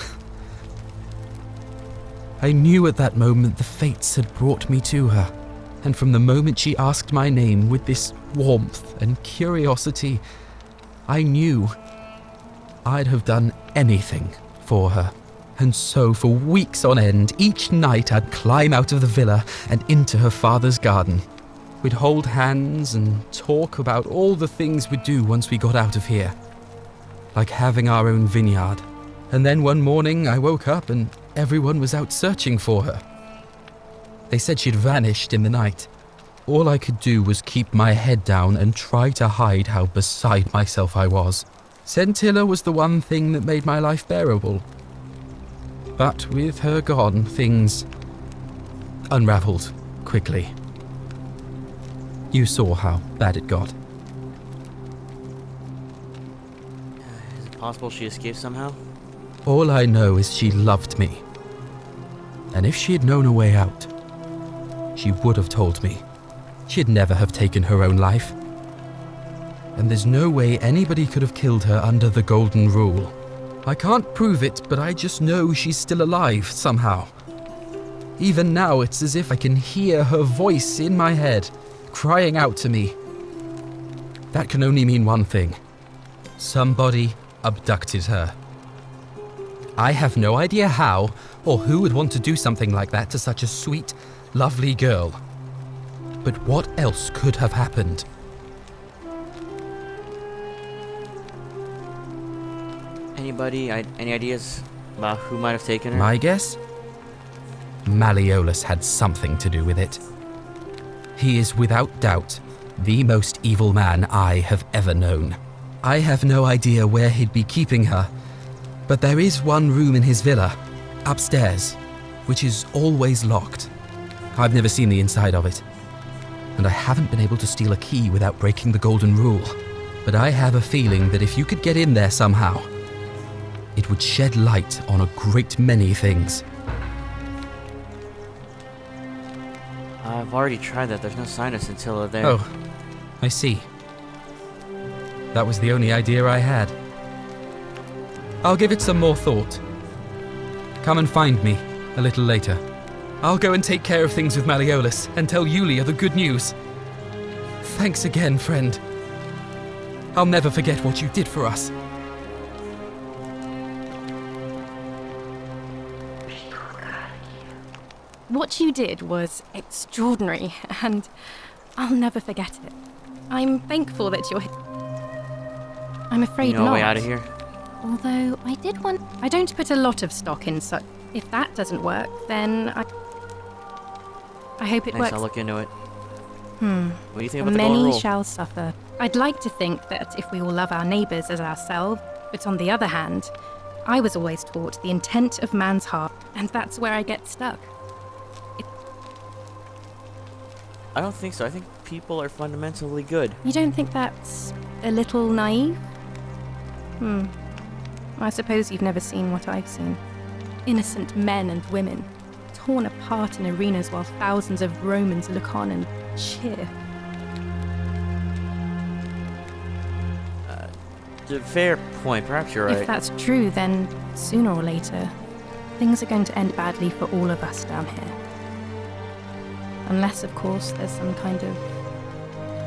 I knew at that moment the fates had brought me to her. And from the moment she asked my name with this warmth and curiosity, I knew I'd have done anything for her. And so for weeks on end, each night I'd climb out of the villa and into her father's garden. We'd hold hands and talk about all the things we'd do once we got out of here. Like having our own vineyard. And then one morning I woke up and everyone was out searching for her. They said she'd vanished in the night. All I could do was keep my head down and try to hide how beside myself I was. Scintilla was the one thing that made my life bearable. But with her gone, things unraveled quickly. You saw how bad it got. Is it possible she escaped somehow? All I know is she loved me. And if she had known a way out, she would have told me. She'd never have taken her own life. And there's no way anybody could have killed her under the Golden Rule. I can't prove it, but I just know she's still alive somehow. Even now, it's as if I can hear her voice in my head, crying out to me. That can only mean one thing. Somebody abducted her. I have no idea how, or who would want to do something like that to such a sweet, lovely girl. But what else could have happened? Anybody, any ideas about who might have taken her? My guess? Malleolus had something to do with it. He is without doubt the most evil man I have ever known. I have no idea where he'd be keeping her, but there is one room in his villa, upstairs, which is always locked. I've never seen the inside of it, and I haven't been able to steal a key without breaking the Golden Rule. But I have a feeling that if you could get in there somehow, it would shed light on a great many things. I've already tried that. There's no sign of Scintilla there. Oh, I see. That was the only idea I had. I'll give it some more thought. Come and find me a little later. I'll go and take care of things with Malleolus and tell Yulia the good news. Thanks again, friend. I'll never forget what you did for us. What you did was extraordinary, and I'll never forget it. I'm thankful that you're here. I'm afraid You know a not. way out of here? Although I did want... I don't put a lot of stock in such... If that doesn't work, then I hope it Thanks, works. I'll look into it. Hmm. What do you think about the Many golden rule? shall suffer. I'd like to think that if we all love our neighbours as ourselves, but on the other hand, I was always taught the intent of man's heart, and that's where I get stuck. I don't think so. I think people are fundamentally good. You don't think that's a little naive? I suppose you've never seen what I've seen. Innocent men and women, torn apart in arenas while thousands of Romans look on and cheer. Fair point. Perhaps you're right. If that's true, then sooner or later, things are going to end badly for all of us down here. Unless, of course, there's some kind of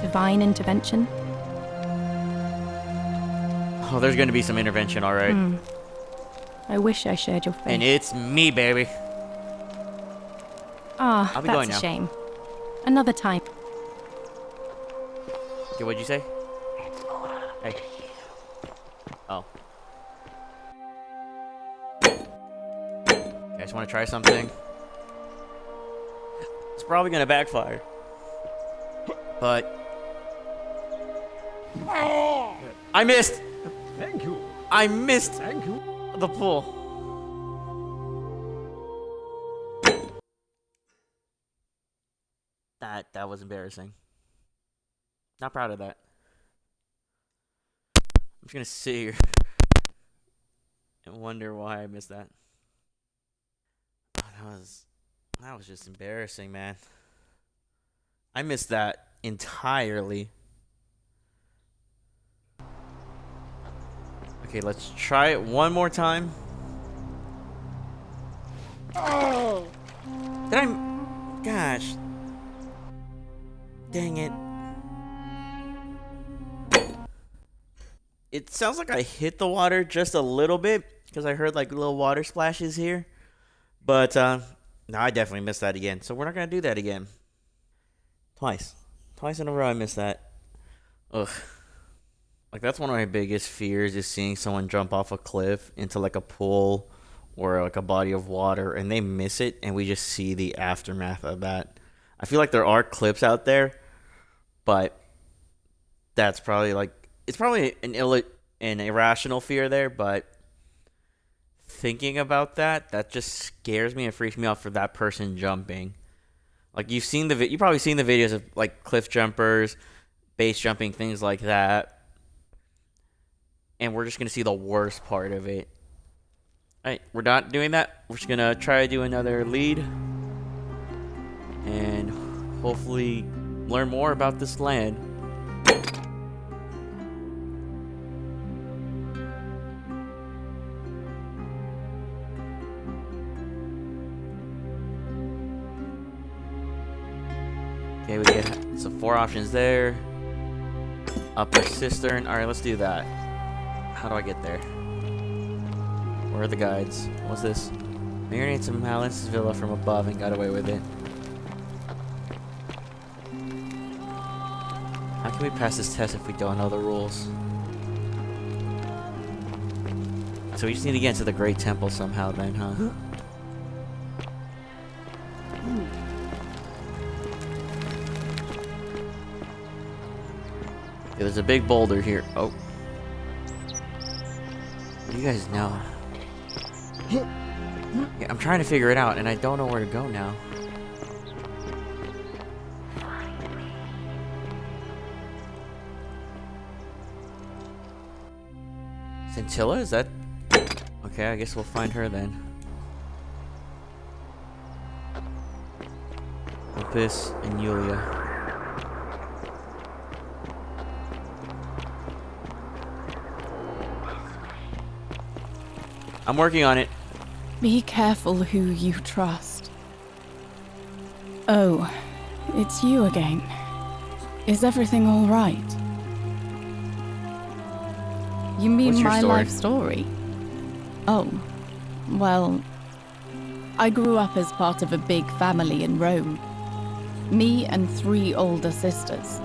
divine intervention. Oh, there's going to be some intervention, all right. I wish I shared your faith. And it's me, baby. Ah, I'll be that's going a now. shame. Another time. Okay, what'd you say? Hey. Oh. Okay, I just want to try something. It's probably going to backfire. But... I missed! Thank you. I missed Thank you. the pool. That was embarrassing. Not proud of that. I'm just gonna sit here and wonder why I missed that. Oh, that was just embarrassing, man. I missed that entirely. Okay, let's try it one more time. Oh! Did I? Gosh. Dang it. It sounds like I hit the water just a little bit because I heard like little water splashes here. But no, I definitely missed that again. So we're not going to do that again. Twice in a row I missed that. Ugh. Like, that's one of my biggest fears is seeing someone jump off a cliff into like a pool or like a body of water and they miss it and we just see the aftermath of that. I feel like there are clips out there, but that's probably like, it's probably an irrational fear there, but thinking about that just scares me and freaks me out for that person jumping. Like, you've probably seen the videos of like cliff jumpers, base jumping, things like that. And we're just going to see the worst part of it. Alright, we're not doing that. We're just going to try to do another lead. And hopefully learn more about this land. Okay, we get some 4 options there. Upper cistern. Alright, let's do that. How do I get there? Where are the guides? What's this? Marinated some Malin's villa from above and got away with it. How can we pass this test if we don't know the rules? So we just need to get into the Great Temple somehow then, huh? Yeah, there's a big boulder here. Oh. What do you guys know? Yeah, I'm trying to figure it out, and I don't know where to go now. Scintilla? Is that... Okay, I guess we'll find her then. Opus and Yulia. I'm working on it. Be careful who you trust. Oh, it's you again. Is everything all right? You mean What's your my story? life story? Oh, well, I grew up as part of a big family in Rome. Me and 3 older sisters.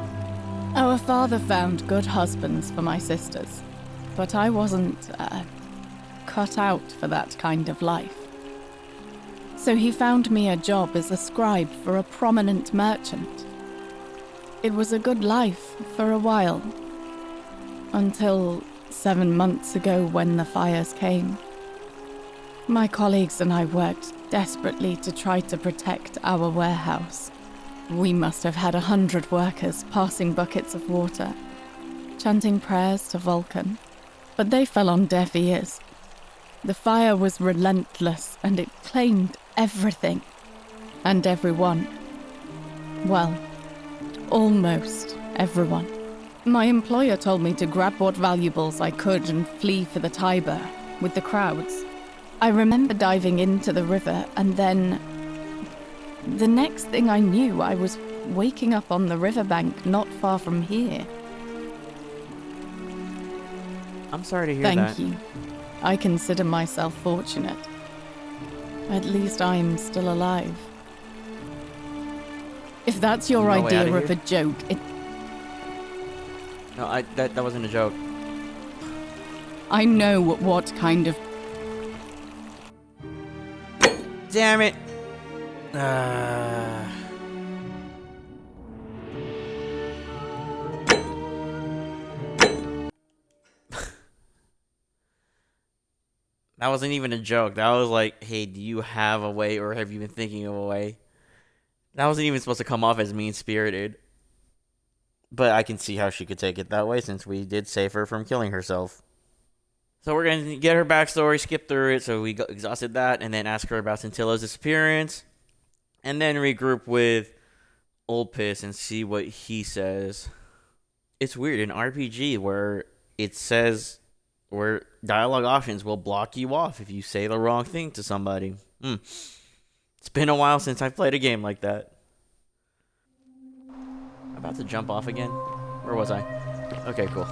Our father found good husbands for my sisters, but I wasn't cut out for that kind of life. So he found me a job as a scribe for a prominent merchant. It was a good life for a while, until 7 months ago when the fires came. My colleagues and I worked desperately to try to protect our warehouse. We must have had 100 workers passing buckets of water, chanting prayers to Vulcan, but they fell on deaf ears. The fire was relentless and it claimed everything and everyone. Well, almost everyone. My employer told me to grab what valuables I could and flee for the Tiber with the crowds. I remember diving into the river and then the next thing I knew, I was waking up on the riverbank not far from here. I'm sorry to hear that. Thank you. I consider myself fortunate. At least I'm still alive. If that's your No way idea outta of a here? joke, No, that wasn't a joke. I know what kind of... Damn it! That wasn't even a joke. That was like, hey, do you have a way or have you been thinking of a way? That wasn't even supposed to come off as mean-spirited. But I can see how she could take it that way since we did save her from killing herself. So we're going to get her backstory, skip through it, so we exhausted that, and then ask her about Scintilla's disappearance. And then regroup with Old Piss and see what he says. It's weird, in RPG where it says... where dialogue options will block you off if you say the wrong thing to somebody. It's been a while since I've played a game like that. I'm about to jump off again. Where was I? Okay, cool.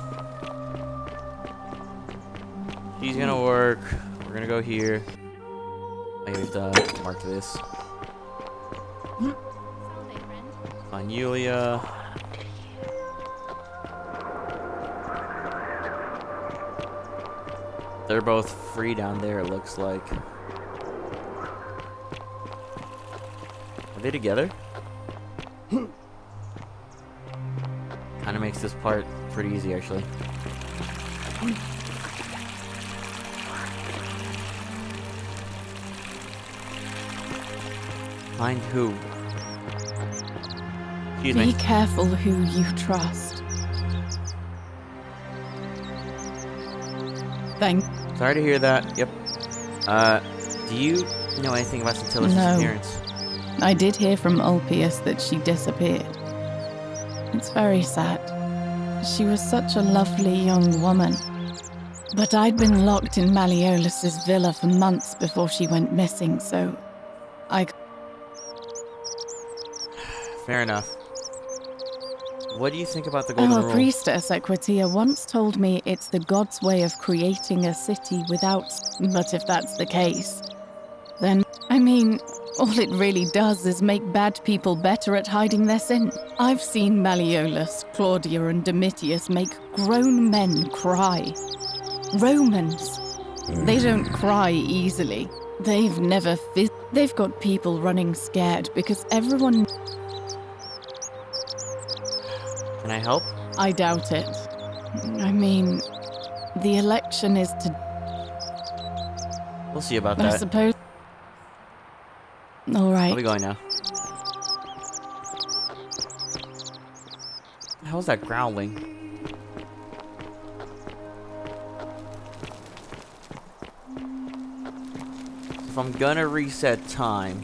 She's gonna work. We're gonna go here. I have to mark this. Find Yulia. They're both free down there, it looks like. Are they together? Kind of makes this part pretty easy, actually. Find who? Excuse me. Be careful who you trust. Thank. Sorry to hear that. Yep. Do you know anything about Scintilla's No. disappearance? I did hear from Ulpius that she disappeared. It's very sad. She was such a lovely young woman. But I'd been locked in Malleolus's villa for months before she went missing, so I... Fair enough. What do you think about the Golden Our Rule? priestess, Equitia, once told me it's the god's way of creating a city without... But if that's the case, then, I mean, all it really does is make bad people better at hiding their sin. I've seen Malleolus, Claudia, and Domitius make grown men cry. Romans. They don't cry easily. They've never... They've got people running scared because everyone... Can I help? I doubt it. I mean, the election is to... We'll see about I that. suppose... All right. I'll be going now. How's that growling? If I'm gonna reset time,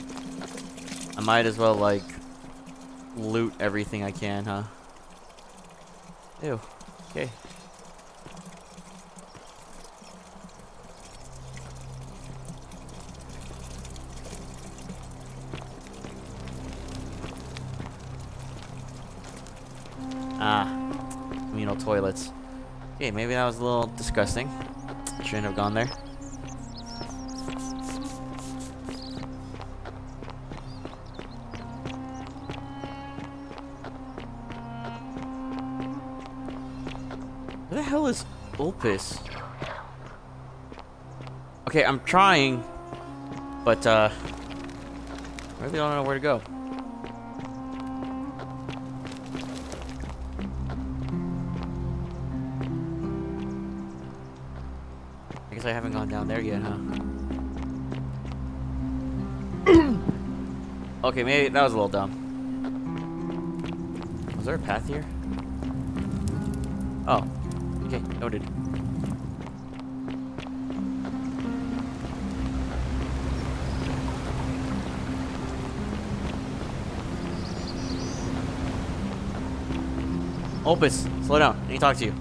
I might as well, like, loot everything I can, huh? Ew. Okay. Ah. Communal toilets. Okay, maybe that was a little disgusting. Shouldn't have gone there. Where the hell is Ulpis? Okay, I'm trying, but I really don't know where to go. I guess I haven't gone down there yet, huh? Okay, maybe that was a little dumb. Was there a path here? Oh, okay, noted. Opus, slow down. I need to talk to you.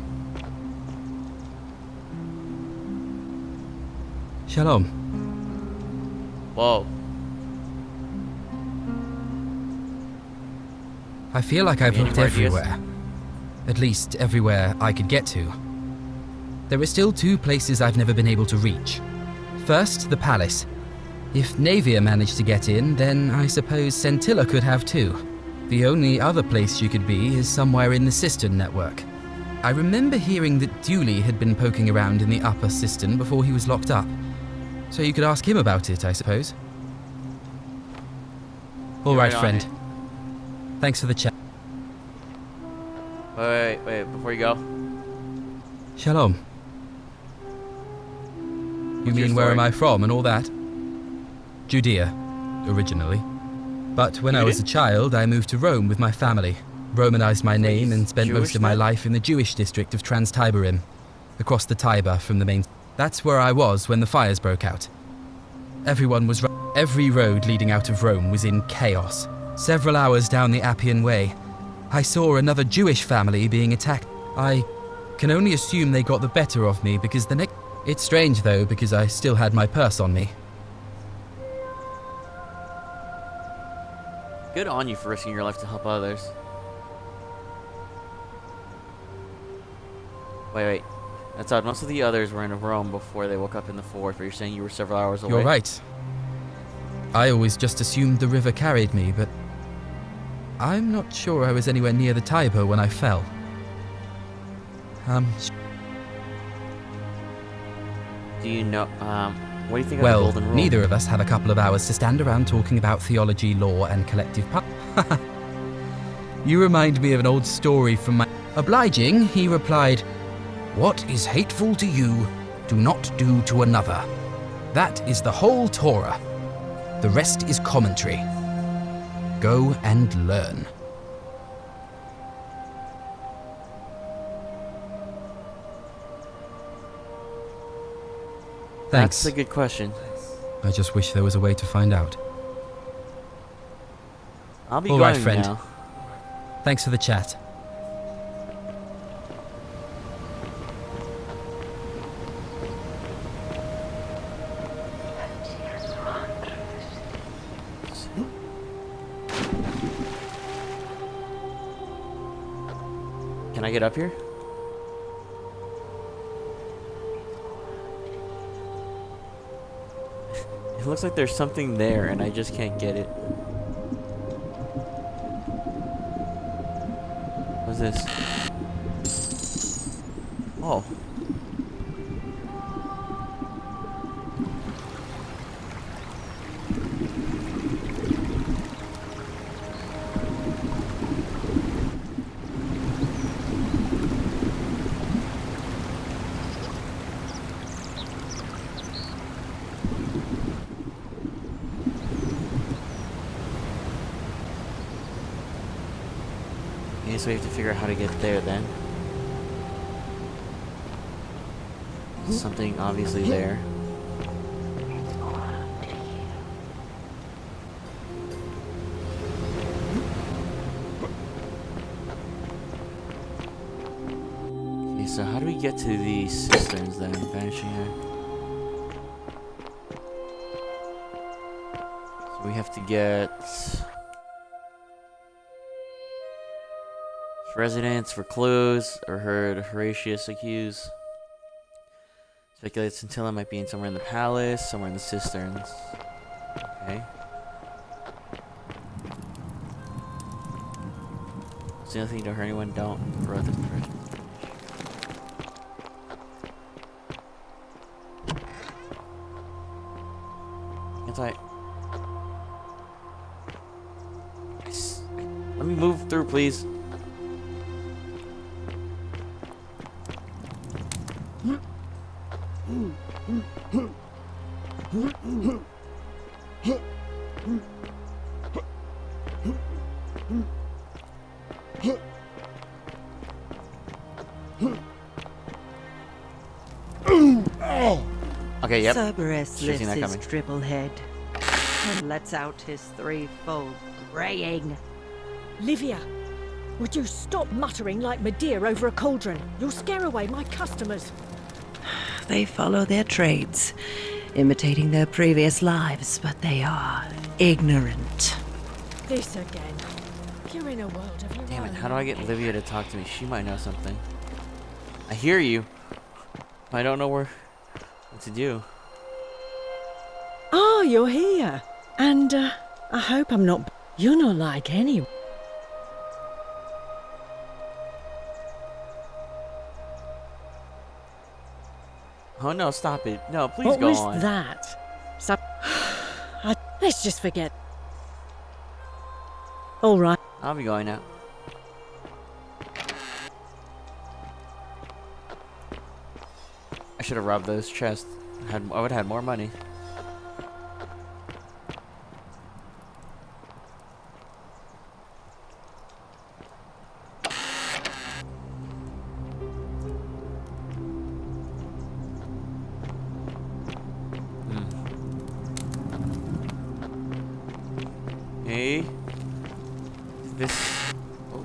Shalom. Whoa. I feel like I've Any looked more ideas? everywhere. At least everywhere I could get to. There are still two places I've never been able to reach. First, the palace. If Navia managed to get in, then I suppose Scintilla could have too. The only other place you could be is somewhere in the cistern network. I remember hearing that Dooley had been poking around in the upper cistern before he was locked up. So you could ask him about it, I suppose. All right, friend. Thanks for the chat. Wait, before you go. Shalom. You mean where am I from and all that? Judea, originally. But when I was a child, I moved to Rome with my family, Romanized my name and spent most of my life in the Jewish district of Trans-Tiberim, across the Tiber from the main... That's where I was when the fires broke out. Everyone was... Every road leading out of Rome was in chaos. Several hours down the Appian Way, I saw another Jewish family being attacked. I can only assume they got the better of me because the next... It's strange though, because I still had my purse on me. Good on you for risking your life to help others. Wait. That's odd. Most of the others were in Rome before they woke up in the fort, but you're saying you were several hours away? You're right. I always just assumed the river carried me, but I'm not sure I was anywhere near the Tiber when I fell. Do you know, what do you think of the Well, Golden Rule? neither of us have a couple of hours to stand around talking about theology, law, and collective power. You remind me of an old story from my... Obliging, he replied, "What is hateful to you, do not do to another. That is the whole Torah. The rest is commentary. Go and learn." Thanks. That's a good question. I just wish there was a way to find out. I'll be All going right, friend. now. Thanks for the chat. Can I get up here? It looks like there's something there and I just can't get it. What's this? Oh. Okay, so we have to figure out how to get there then. Something obviously there. Okay, so how do we get to these cisterns then? Vanishing Act. So we have to get residents for clues, or heard Horatius accuse. Speculates Scintilla might be in somewhere in the palace, somewhere in the cisterns. Okay. So the only thing, don't hurt anyone, don't throw this direction. Let me move through, please. Okay, yep. Cerberus Should've seen lifts that his coming. triple head and lets out his threefold braying. Livia, would you stop muttering like Medea over a cauldron? You'll scare away my customers. They follow their trades, imitating their previous lives, but they are ignorant. This again. You're in a world of your Damn it, own. how do I get Livia to talk to me? She might know something. I hear you. I don't know what to do. Oh, you're here. And, I hope I'm not... You're not like any... Oh no, stop it. No, please What go was on. that? Let's just forget. All right. I'll be going now. I should have robbed those chests. I would have had more money. Hey. This. Oh.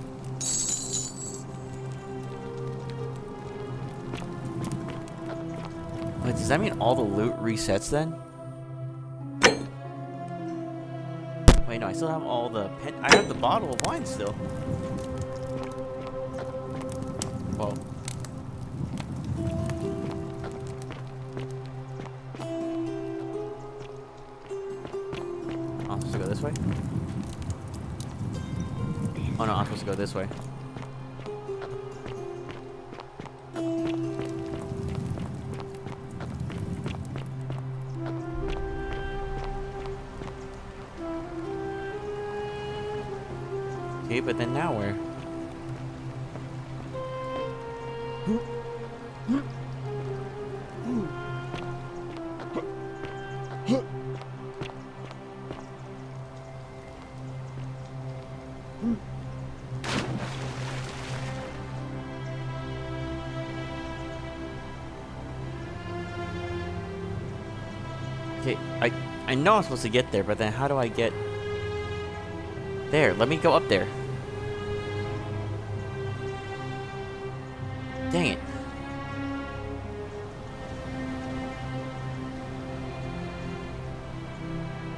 Wait, does that mean all the loot resets then? Wait, no, I still have all the pen. I have the bottle of wine still. Whoa. Oh, I'm supposed to go this way? Oh no, I'm supposed to go this way. Okay, but then now where? Okay, I know I'm supposed to get there, but then how do I get there? Let me go up there. Dang it.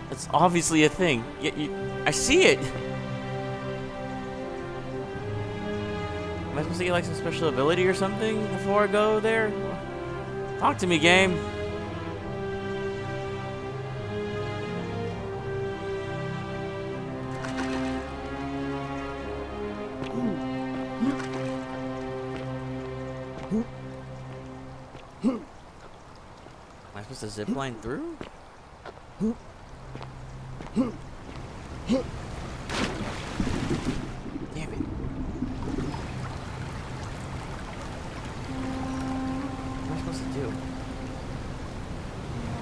That's obviously a thing. I see it. Am I supposed to get like some special ability or something before I go there? Talk to me, game. Am I supposed to zip line through? Damn it. What am I supposed to do?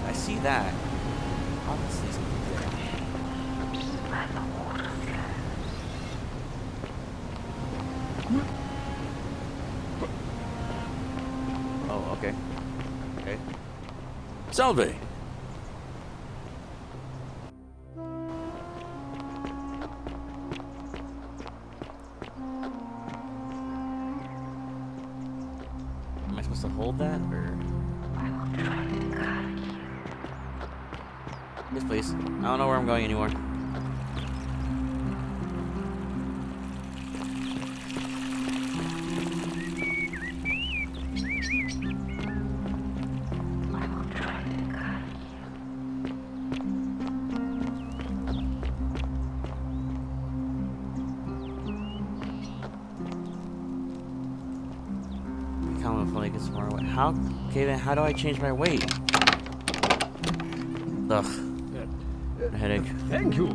I see that. Obviously something there. Oh, okay. Okay. Salve! Am I supposed to hold that, or? Yes, please. I don't know where I'm going anymore. Oh, if only get some more weight. How? Okay, then how do I change my weight? Ugh. A headache. Thank you.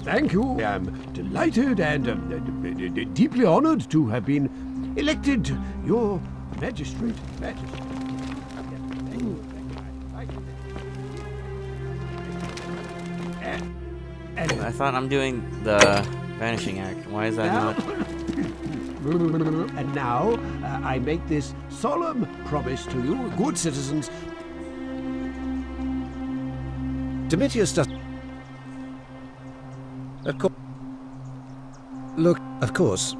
Thank you. I'm delighted and deeply honored to have been elected your magistrate. I thought I'm doing the vanishing act. Why is that not? And now, I make this solemn promise to you, good citizens. Domitius does. Look, of course.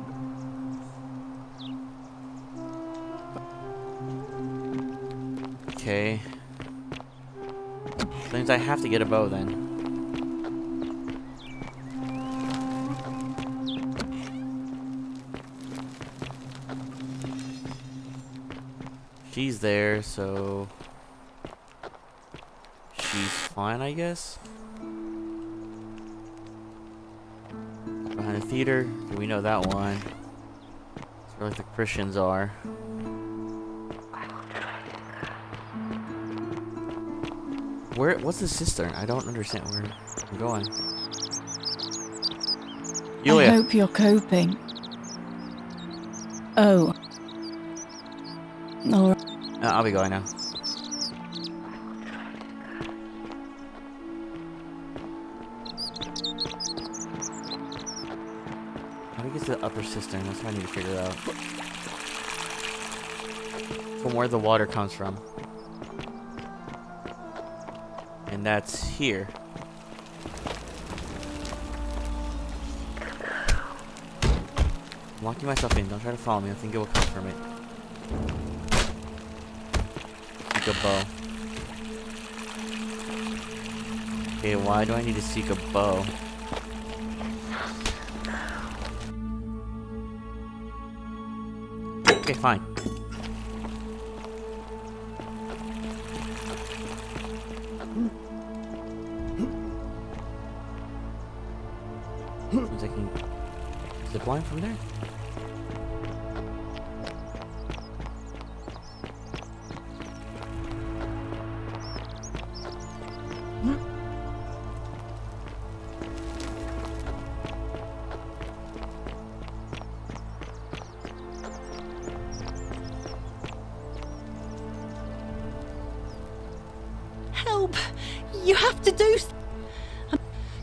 Okay. Means I have to get a bow then. She's there, so she's fine, I guess. Behind the theater, we know that one. It's where like the Christians are. Where? What's the cistern? I don't understand where I'm going. Yulia. I hope you're coping. Oh. All right. I'll be going now. How do we get to the upper cistern? That's what I need to figure out. From where the water comes from. And that's here. I'm locking myself in. Don't try to follow me. I think it will come from it. Seek a bow. Okay, why do I need to seek a bow? Okay, fine. Seems I can zip line from there. Help! You have to do.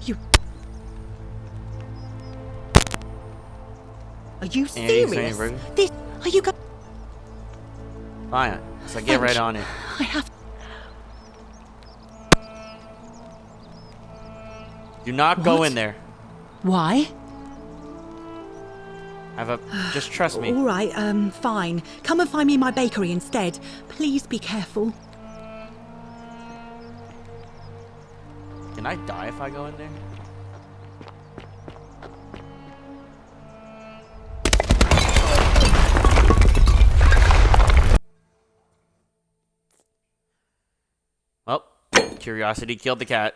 You. Are you serious? This. Are you going? Fine. So get right on it. I have. Do not go in there. Why? Just trust me. All right. Fine. Come and find me in my bakery instead. Please be careful. Can I die if I go in there? Well, curiosity killed the cat.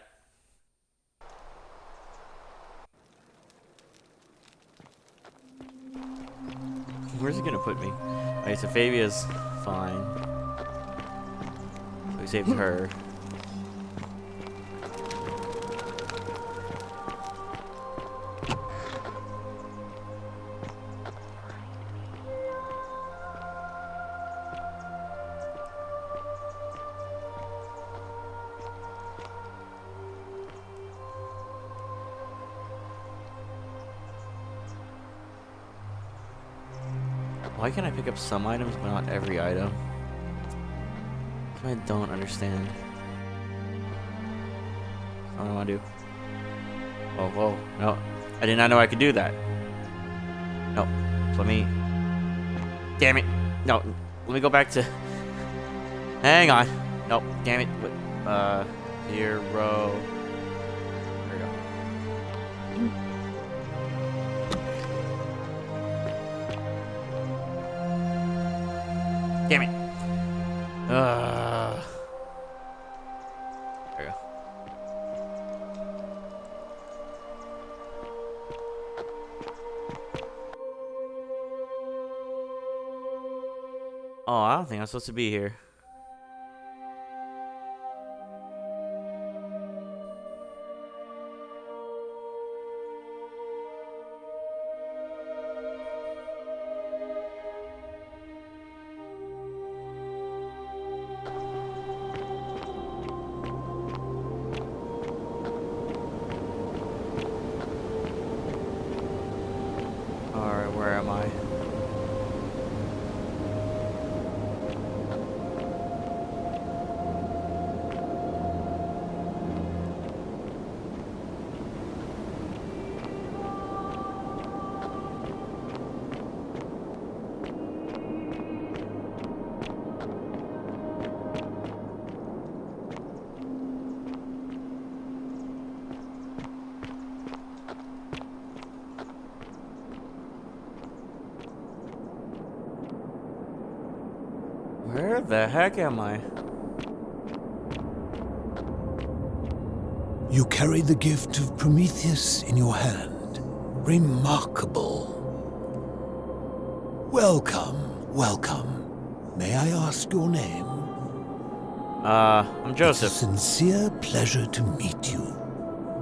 Where's it gonna put me? Alright, so Fabia's fine. So we saved her. Why can I pick up some items but not every item? I don't understand. What do I want to do? Oh, whoa. No. I did not know I could do that. No. Let me... Damn it. No. Let me go back to... Hang on. Nope. Damn it. Zero. There we go. Damn it. There we go. Oh, I don't think I'm supposed to be here. Alright, where am I? Where the heck am I? You carry the gift of Prometheus in your hand. Remarkable. Welcome, welcome. May I ask your name? I'm Joseph. It's a sincere pleasure to meet you.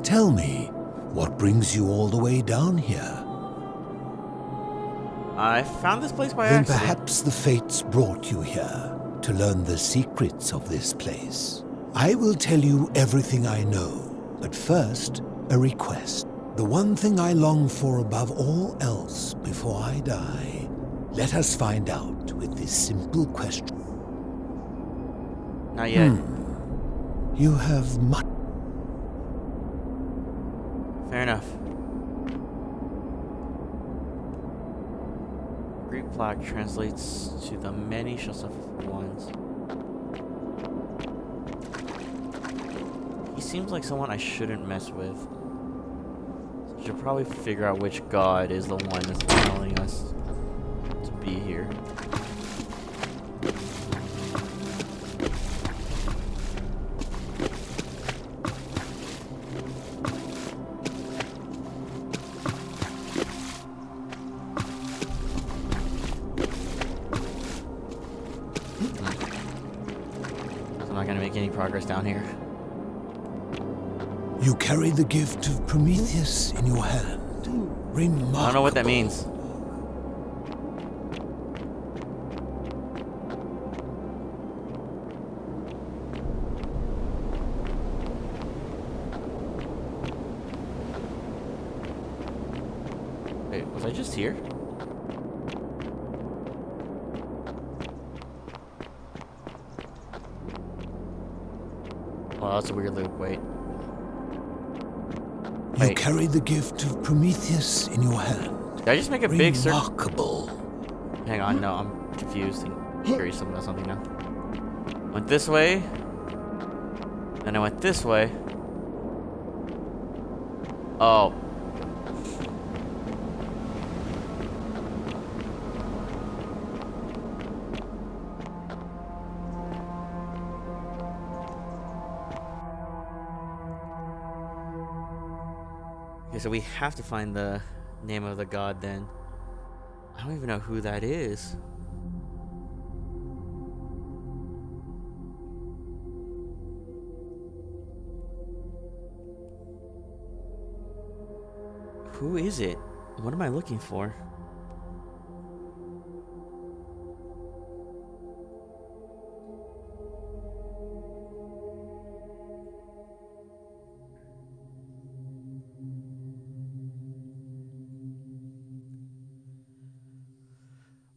Tell me, what brings you all the way down here? I found this place by Then accident. perhaps the fates brought you here to learn the secrets of this place. I will tell you everything I know, but first, a request. The one thing I long for above all else before I die. Let us find out with this simple question. Not yet. You have much. Fair enough. Greek plaque translates to the many shall suffer for ones. He seems like someone I shouldn't mess with. So I should probably figure out which god is the one that's telling us to be here. I'm not gonna make any progress down here. You carry the gift of Prometheus in your hand. Remarkable. I don't know what that means. Wait, was I just here? Well, that's a weird loop. Wait. You carry the gift of Prometheus in your hand. Did I just make a big circle? Remarkable. Hang on, no, I'm confused and curious about something now. Went this way. Then I went this way. Oh. Okay, so we have to find the name of the god then. I don't even know who that is. Who is it? What am I looking for?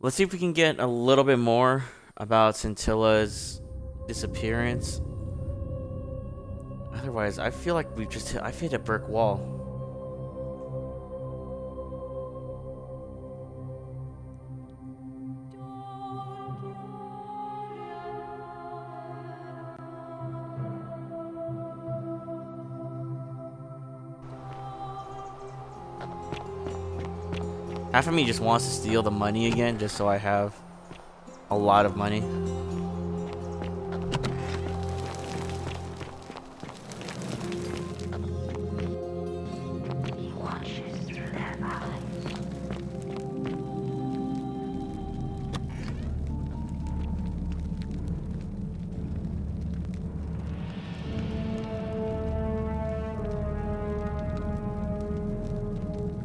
Let's see if we can get a little bit more about Scintilla's disappearance. Otherwise, I feel like I've hit a brick wall. Half of me just wants to steal the money again, just so I have a lot of money.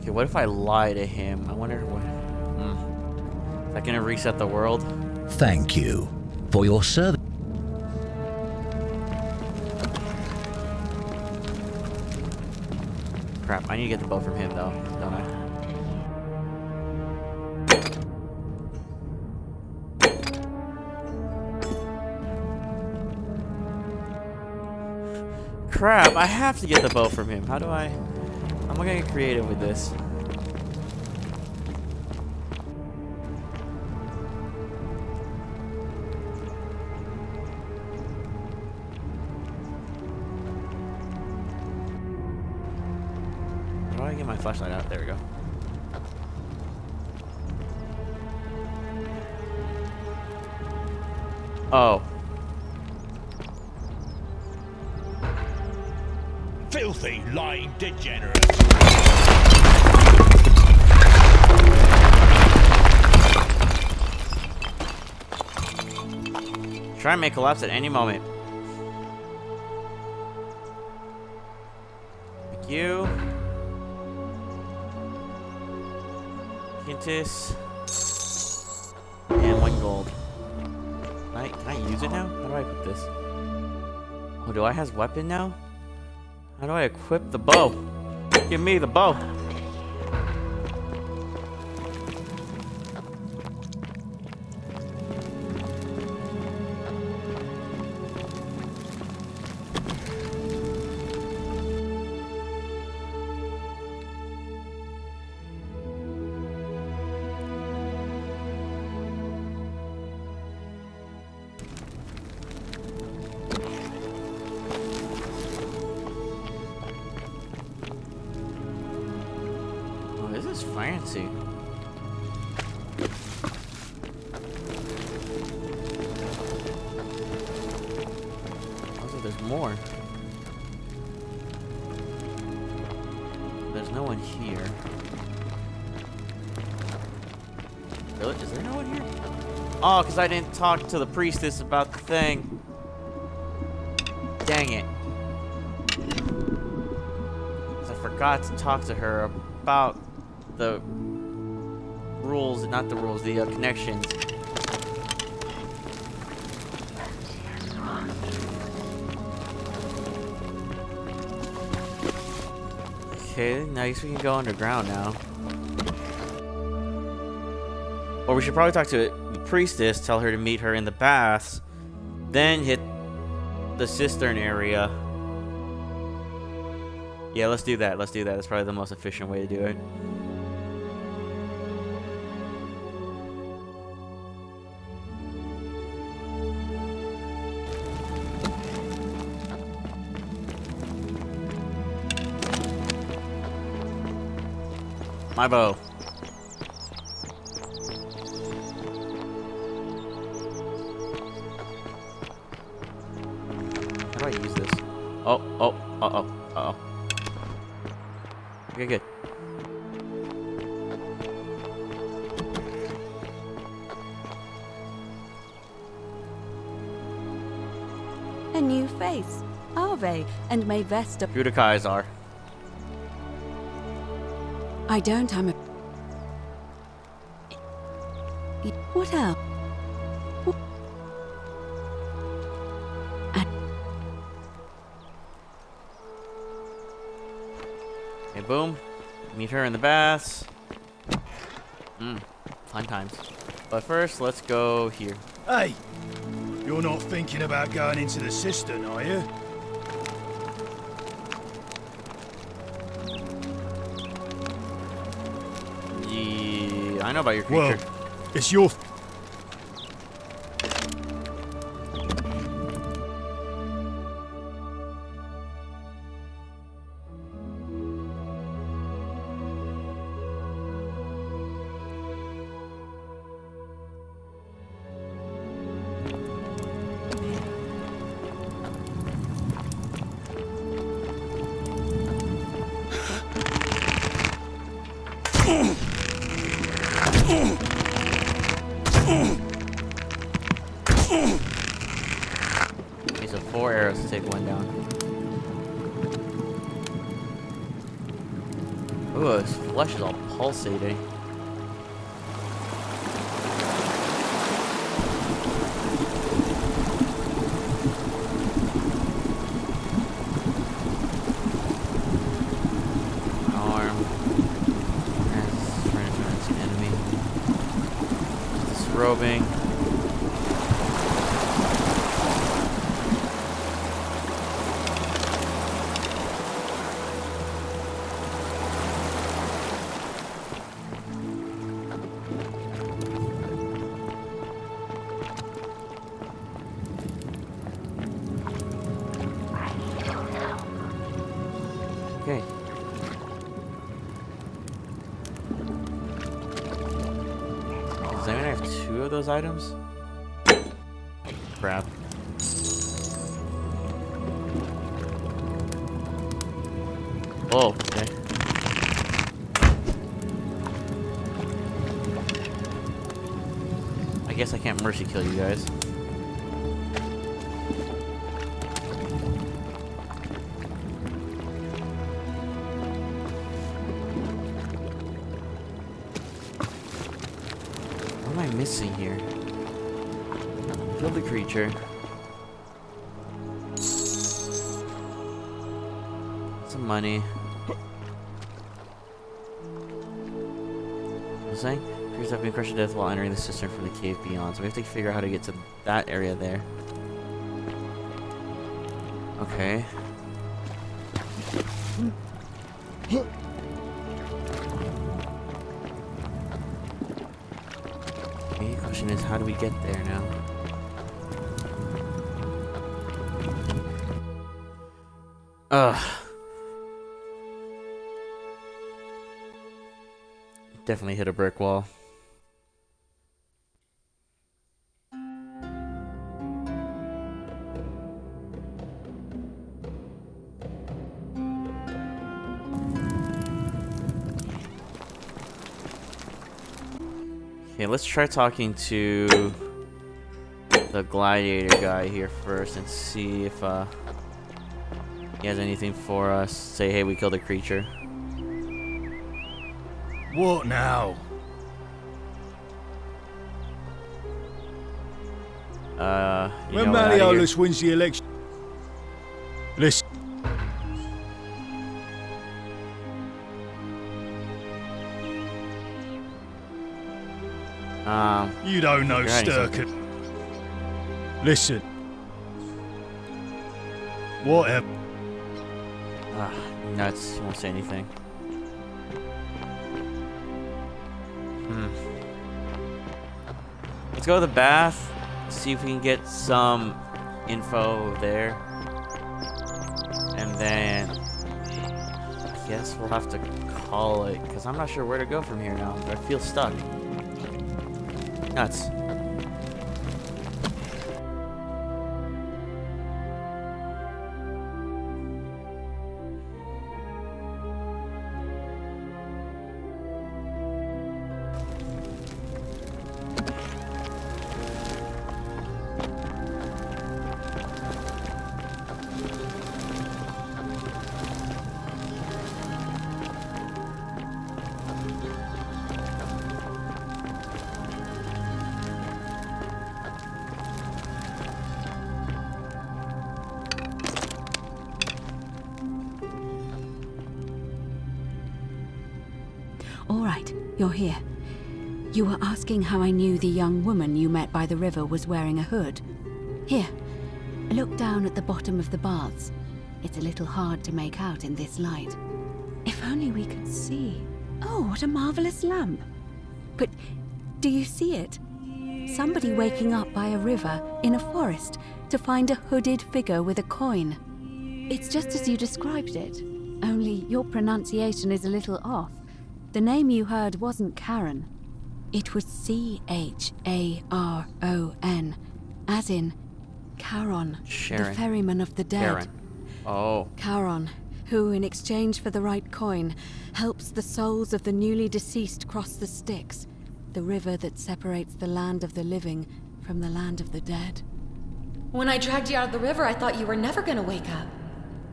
Okay, what if I lie to him? I wonder what... Is that gonna reset the world? Thank you for your service. Crap, I need to get the bow from him though, don't I? Crap, I have to get the bow from him. How do I... I'm gonna get creative with this. How do I get my flashlight out? There we go. Oh. Filthy, lying degenerate. Try and make collapse at any moment. Thank you. Hintus. And 1 gold. Can I use it now? How do I equip this? Oh, do I have weapon now? How do I equip the bow? Give me the bow. This is fancy. Also, there's more. There's no one here. Really? Is there no one here? Oh, because I didn't talk to the priestess about the thing. Dang it. 'Cause I forgot to talk to her about the rules, not the rules, the connections. Okay, I guess we can go underground now. Or we should probably talk to the priestess, tell her to meet her in the baths, then hit the cistern area. Yeah, let's do that. Let's do that. That's probably the most efficient way to do it. My bow. How do I use this? Oh, uh-oh. Okay, good. A new face. Ave, and may Vesta... Who the Kais are. I don't, I'm a... What else? Okay, boom. Meet her in the baths. Fun times. But first, let's go here. Hey! You're not thinking about going into the cistern, are you? Yeah, I know about your creature. Well, it's your... Okay, so 4 arrows to take 1 down. Ooh, his flesh is all pulsating. Arm. That's enemy. Disrobing. Okay. Does anyone have 2 of those items? Crap. Oh, okay. I guess I can't mercy kill you guys. What am I missing here? Kill the creature. Some money. I was saying? Creatures have been crushed to death while entering the cistern from the cave beyond, so we have to figure out how to get to that area there. Okay. Okay, question is, how do we get there now? Ugh. Definitely hit a brick wall. Okay, let's try talking to the gladiator guy here first and see if he has anything for us. Say, hey, we killed a creature. What now? You When know, outta here. Malleolus wins the election. Listen. You don't know you're hiding Sturkett. Listen. Whatever. Nuts. He won't say anything. Let's go to the bath. See if we can get some info there. And then I guess we'll have to call it, because I'm not sure where to go from here now. I feel stuck. Nuts. All right, you're here. You were asking how I knew the young woman you met by the river was wearing a hood. Here, look down at the bottom of the baths. It's a little hard to make out in this light. If only we could see. Oh, what a marvelous lamp. But do you see it? Somebody waking up by a river in a forest to find a hooded figure with a coin. It's just as you described it, only your pronunciation is a little off. The name you heard wasn't Charon. It was C-H-A-R-O-N, as in Charon, Sharon. the ferryman of the dead. Charon. Oh. Charon, who, in exchange for the right coin, helps the souls of the newly deceased cross the Styx, the river that separates the land of the living from the land of the dead. When I dragged you out of the river, I thought you were never gonna wake up.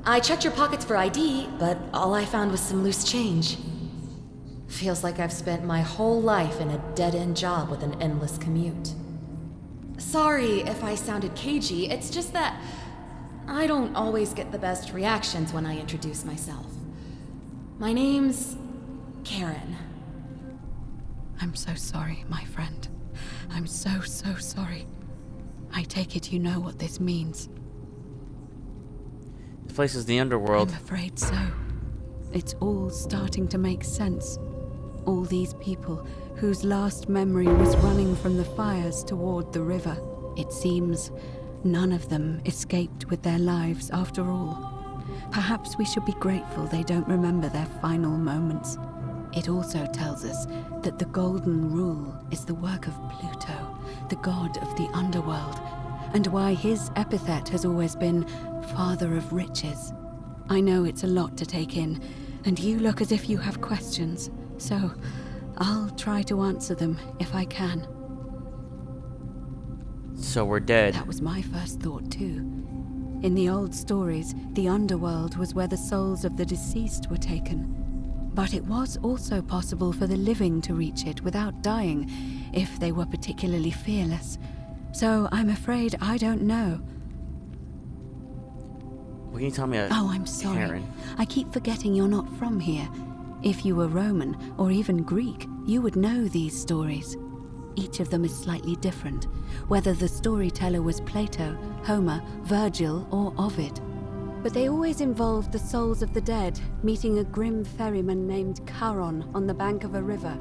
I checked your pockets for ID, but all I found was some loose change. Feels like I've spent my whole life in a dead-end job with an endless commute. Sorry if I sounded cagey, it's just that I don't always get the best reactions when I introduce myself. My name's Karen. I'm so sorry, my friend. I'm so sorry. I take it you know what this means. This place is the underworld. I'm afraid so. It's all starting to make sense. All these people whose last memory was running from the fires toward the river. It seems none of them escaped with their lives after all. Perhaps we should be grateful they don't remember their final moments. It also tells us that the Golden Rule is the work of Pluto, the god of the underworld, and why his epithet has always been Father of Riches. I know it's a lot to take in, and you look as if you have questions, so I'll try to answer them if I can. So we're dead. That was my first thought too. In the old stories, the underworld was where the souls of the deceased were taken. But it was also possible for the living to reach it without dying, if they were particularly fearless. So I'm afraid I don't know. What can you tell me? Oh, I'm sorry. Karen? I keep forgetting you're not from here. If you were Roman, or even Greek, you would know these stories. Each of them is slightly different, whether the storyteller was Plato, Homer, Virgil, or Ovid. But they always involved the souls of the dead meeting a grim ferryman named Charon on the bank of a river.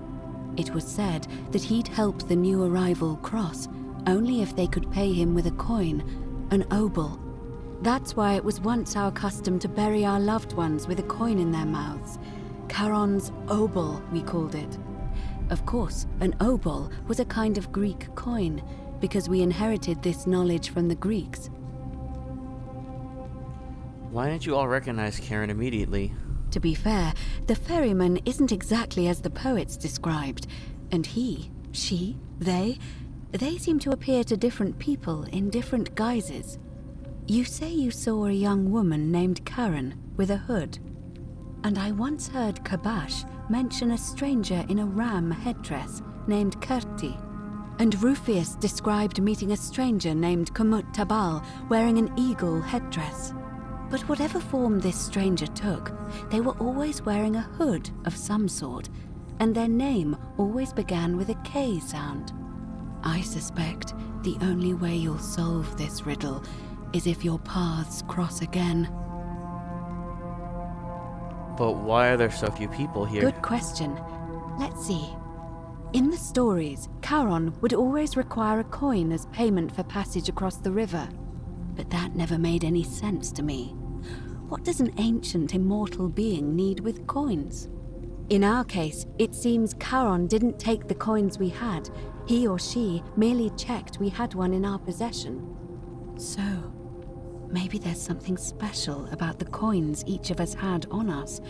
It was said that he'd help the new arrival cross, only if they could pay him with a coin, an obol. That's why it was once our custom to bury our loved ones with a coin in their mouths. Charon's obol, we called it. Of course, an obol was a kind of Greek coin, because we inherited this knowledge from the Greeks. Why didn't you all recognize Karen immediately? To be fair, the ferryman isn't exactly as the poets described, and he, she, they seem to appear to different people in different guises. You say you saw a young woman named Karen with a hood, and I once heard Kabash mention a stranger in a ram headdress named Kerti, and Rufius described meeting a stranger named Kumut Tabal wearing an eagle headdress. But whatever form this stranger took, they were always wearing a hood of some sort, and their name always began with a K sound. I suspect the only way you'll solve this riddle is if your paths cross again. But why are there so few people here? Good question. Let's see. In the stories, Charon would always require a coin as payment for passage across the river. But that never made any sense to me. What does an ancient immortal being need with coins? In our case, it seems Charon didn't take the coins we had. He or she merely checked we had one in our possession. So, maybe there's something special about the coins each of us had on us.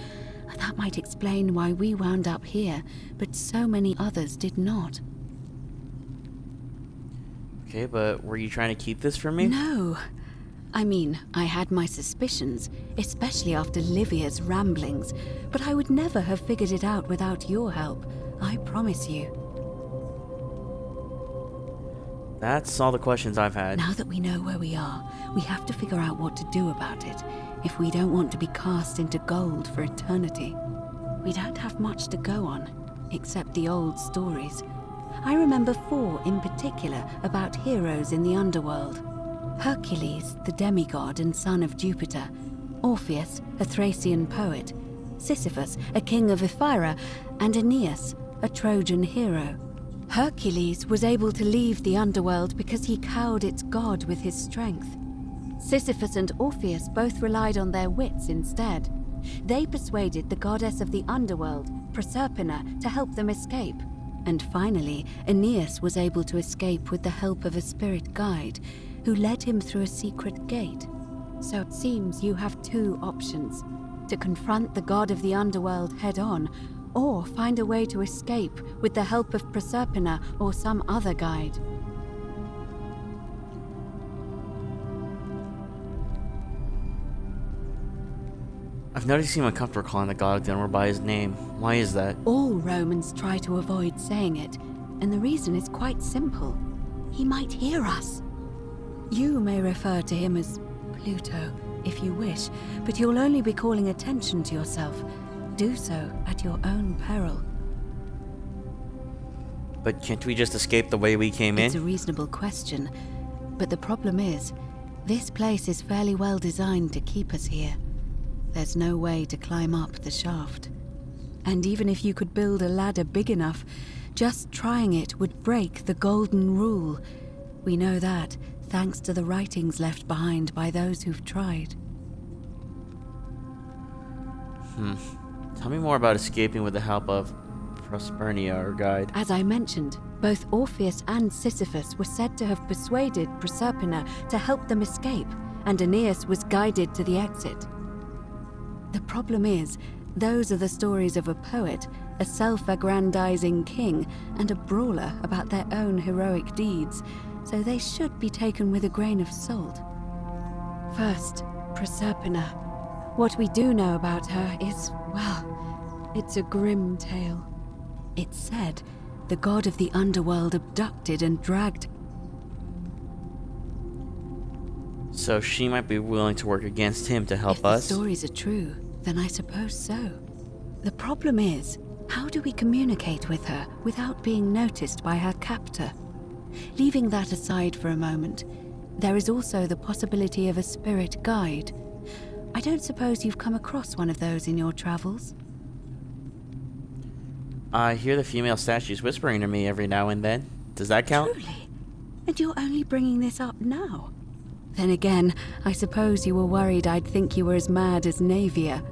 That might explain why we wound up here, but so many others did not. Okay, but were you trying to keep this from me? No. I mean, I had my suspicions, especially after Livia's ramblings, but I would never have figured it out without your help, I promise you. That's all the questions I've had. Now that we know where we are, we have to figure out what to do about it, if we don't want to be cast into gold for eternity. We don't have much to go on, except the old stories. I remember 4 in particular about heroes in the underworld. Hercules, the demigod and son of Jupiter, Orpheus, a Thracian poet, Sisyphus, a king of Ephyra, and Aeneas, a Trojan hero. Hercules was able to leave the underworld because he cowed its god with his strength. Sisyphus and Orpheus both relied on their wits instead. They persuaded the goddess of the underworld, Proserpina, to help them escape. And finally, Aeneas was able to escape with the help of a spirit guide, who led him through a secret gate. So it seems you have 2 options: to confront the god of the underworld head-on, or find a way to escape with the help of Proserpina or some other guide. I've noticed he seemed uncomfortable calling the god of the underworld by his name. Why is that? All Romans try to avoid saying it, and the reason is quite simple. He might hear us. You may refer to him as Pluto, if you wish, but you'll only be calling attention to yourself. Do so at your own peril. But can't we just escape the way we came It's in? a reasonable question, but the problem is, this place is fairly well designed to keep us here. There's no way to climb up the shaft. And even if you could build a ladder big enough, just trying it would break the golden rule. We know that, thanks to the writings left behind by those who've tried. Tell me more about escaping with the help of Prospernia, our guide. As I mentioned, both Orpheus and Sisyphus were said to have persuaded Proserpina to help them escape, and Aeneas was guided to the exit. The problem is, those are the stories of a poet, a self-aggrandizing king, and a brawler about their own heroic deeds, so they should be taken with a grain of salt. First, Proserpina. What we do know about her is, well, it's a grim tale. It's said the god of the underworld abducted and dragged. So she might be willing to work against him to help If us? the stories are true, then I suppose so. The problem is, how do we communicate with her without being noticed by her captor? Leaving that aside for a moment, there is also the possibility of a spirit guide. I don't suppose you've come across one of those in your travels? I hear the female statues whispering to me every now and then. Does that count? Truly? And you're only bringing this up now? Then again, I suppose you were worried I'd think you were as mad as Navia.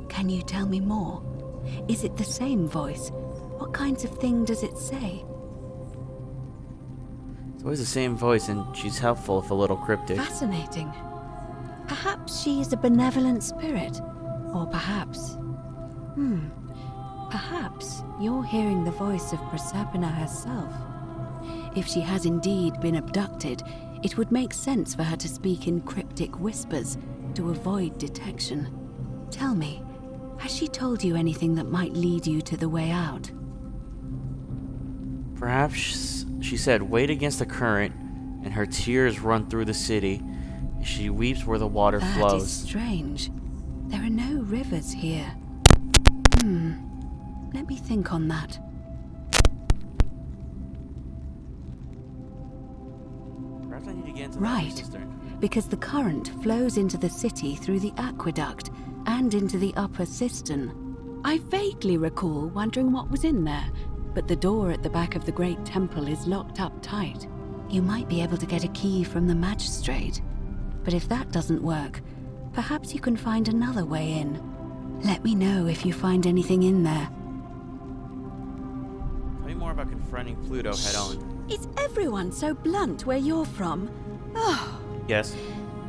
Can you tell me more? Is it the same voice? What kinds of thing does it say? It's always the same voice, and she's helpful if a little cryptic. Fascinating. Perhaps she is a benevolent spirit. Or perhaps... Perhaps you're hearing the voice of Proserpina herself. If she has indeed been abducted, it would make sense for her to speak in cryptic whispers to avoid detection. Tell me, has she told you anything that might lead you to the way out? Perhaps she said, wait against the current, and her tears run through the city. She weeps where the water flows. That is strange. There are no rivers here. Let me think on that. Perhaps I need to get into Right, the cistern. because the current flows into the city through the aqueduct and into the upper cistern. I vaguely recall wondering what was in there, but the door at the back of the great temple is locked up tight. You might be able to get a key from the magistrate, but if that doesn't work, perhaps you can find another way in. Let me know if you find anything in there. Tell me more about confronting Pluto head on. Is everyone so blunt where you're from? Oh. Yes.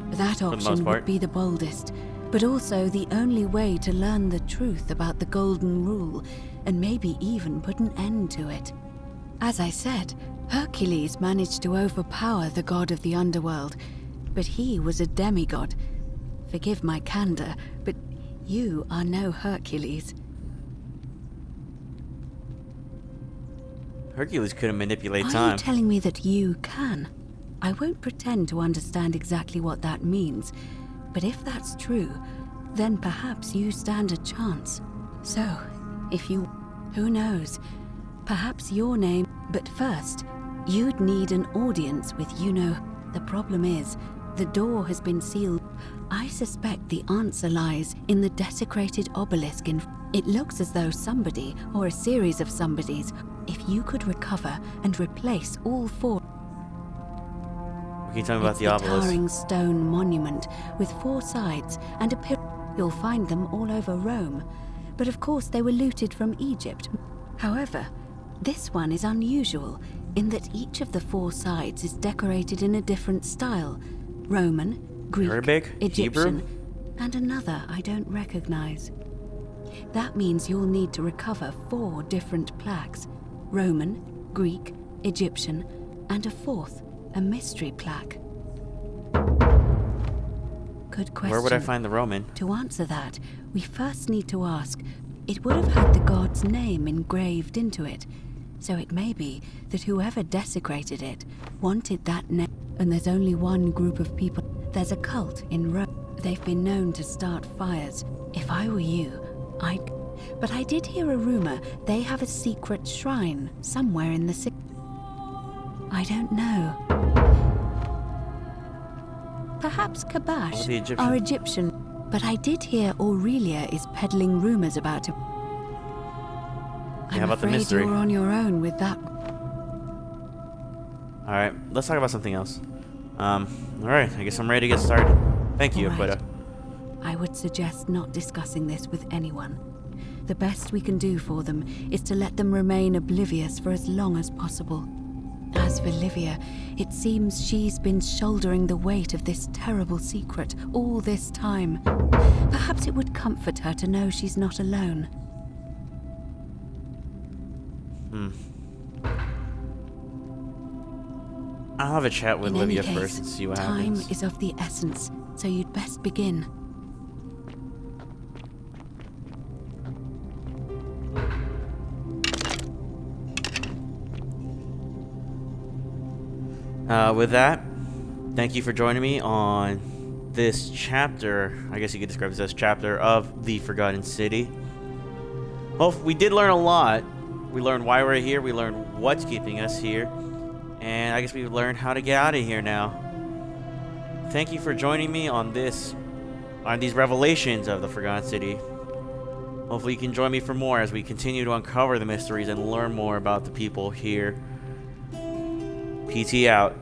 That For the most option part. would be the boldest, but also the only way to learn the truth about the Golden Rule, and maybe even put an end to it. As I said, Hercules managed to overpower the god of the underworld, but he was a demigod. Forgive my candor, but you are no Hercules. Hercules couldn't manipulate Are time. you telling me that you can? I won't pretend to understand exactly what that means, but if that's true, then perhaps you stand a chance. So, if you... who knows? Perhaps your name... But first, you'd need an audience with you-know... The problem is, the door has been sealed. I suspect the answer lies in the desecrated obelisk in... It looks as though somebody, or a series of somebodies, if you could recover and replace all four... Can you tell me about It's the obelisk? towering stone monument with 4 sides and a pyramid. You'll find them all over Rome. But of course they were looted from Egypt. However, this one is unusual in that each of the 4 sides is decorated in a different style. Roman, Greek, Arabic, Egyptian, Hebrew? and another I don't recognize. That means you'll need to recover 4 different plaques. Roman, Greek, Egyptian, and a 4th, a mystery plaque. Good question. Where would I find the Roman? To answer that, we first need to ask. It would have had the god's name engraved into it, so it may be that whoever desecrated it wanted that name. And there's only one group of people. There's a cult in Rome. They've been known to start fires. If I were you, I'd... But I did hear a rumor they have a secret shrine somewhere in the city. I don't know. Perhaps Kabash, our Egyptian. But I did hear Aurelia is peddling rumors about him. Yeah, about the mystery. You're on your own with that. Alright, let's talk about something else. Alright, I guess I'm ready to get started. Thank you, Aquila. I would suggest not discussing this with anyone. The best we can do for them is to let them remain oblivious for as long as possible. As for Livia, it seems she's been shouldering the weight of this terrible secret all this time. Perhaps it would comfort her to know she's not alone. I'll have a chat with Livia first and see what happens. Time is of the essence, so you'd best begin. With that, thank you for joining me on this chapter. I guess you could describe this as chapter of the Forgotten City. Well, we did learn a lot. We learned why we're here. We learned what's keeping us here. And I guess we learned how to get out of here now. Thank you for joining me on these revelations of the Forgotten City. Hopefully you can join me for more as we continue to uncover the mysteries and learn more about the people here. PT out.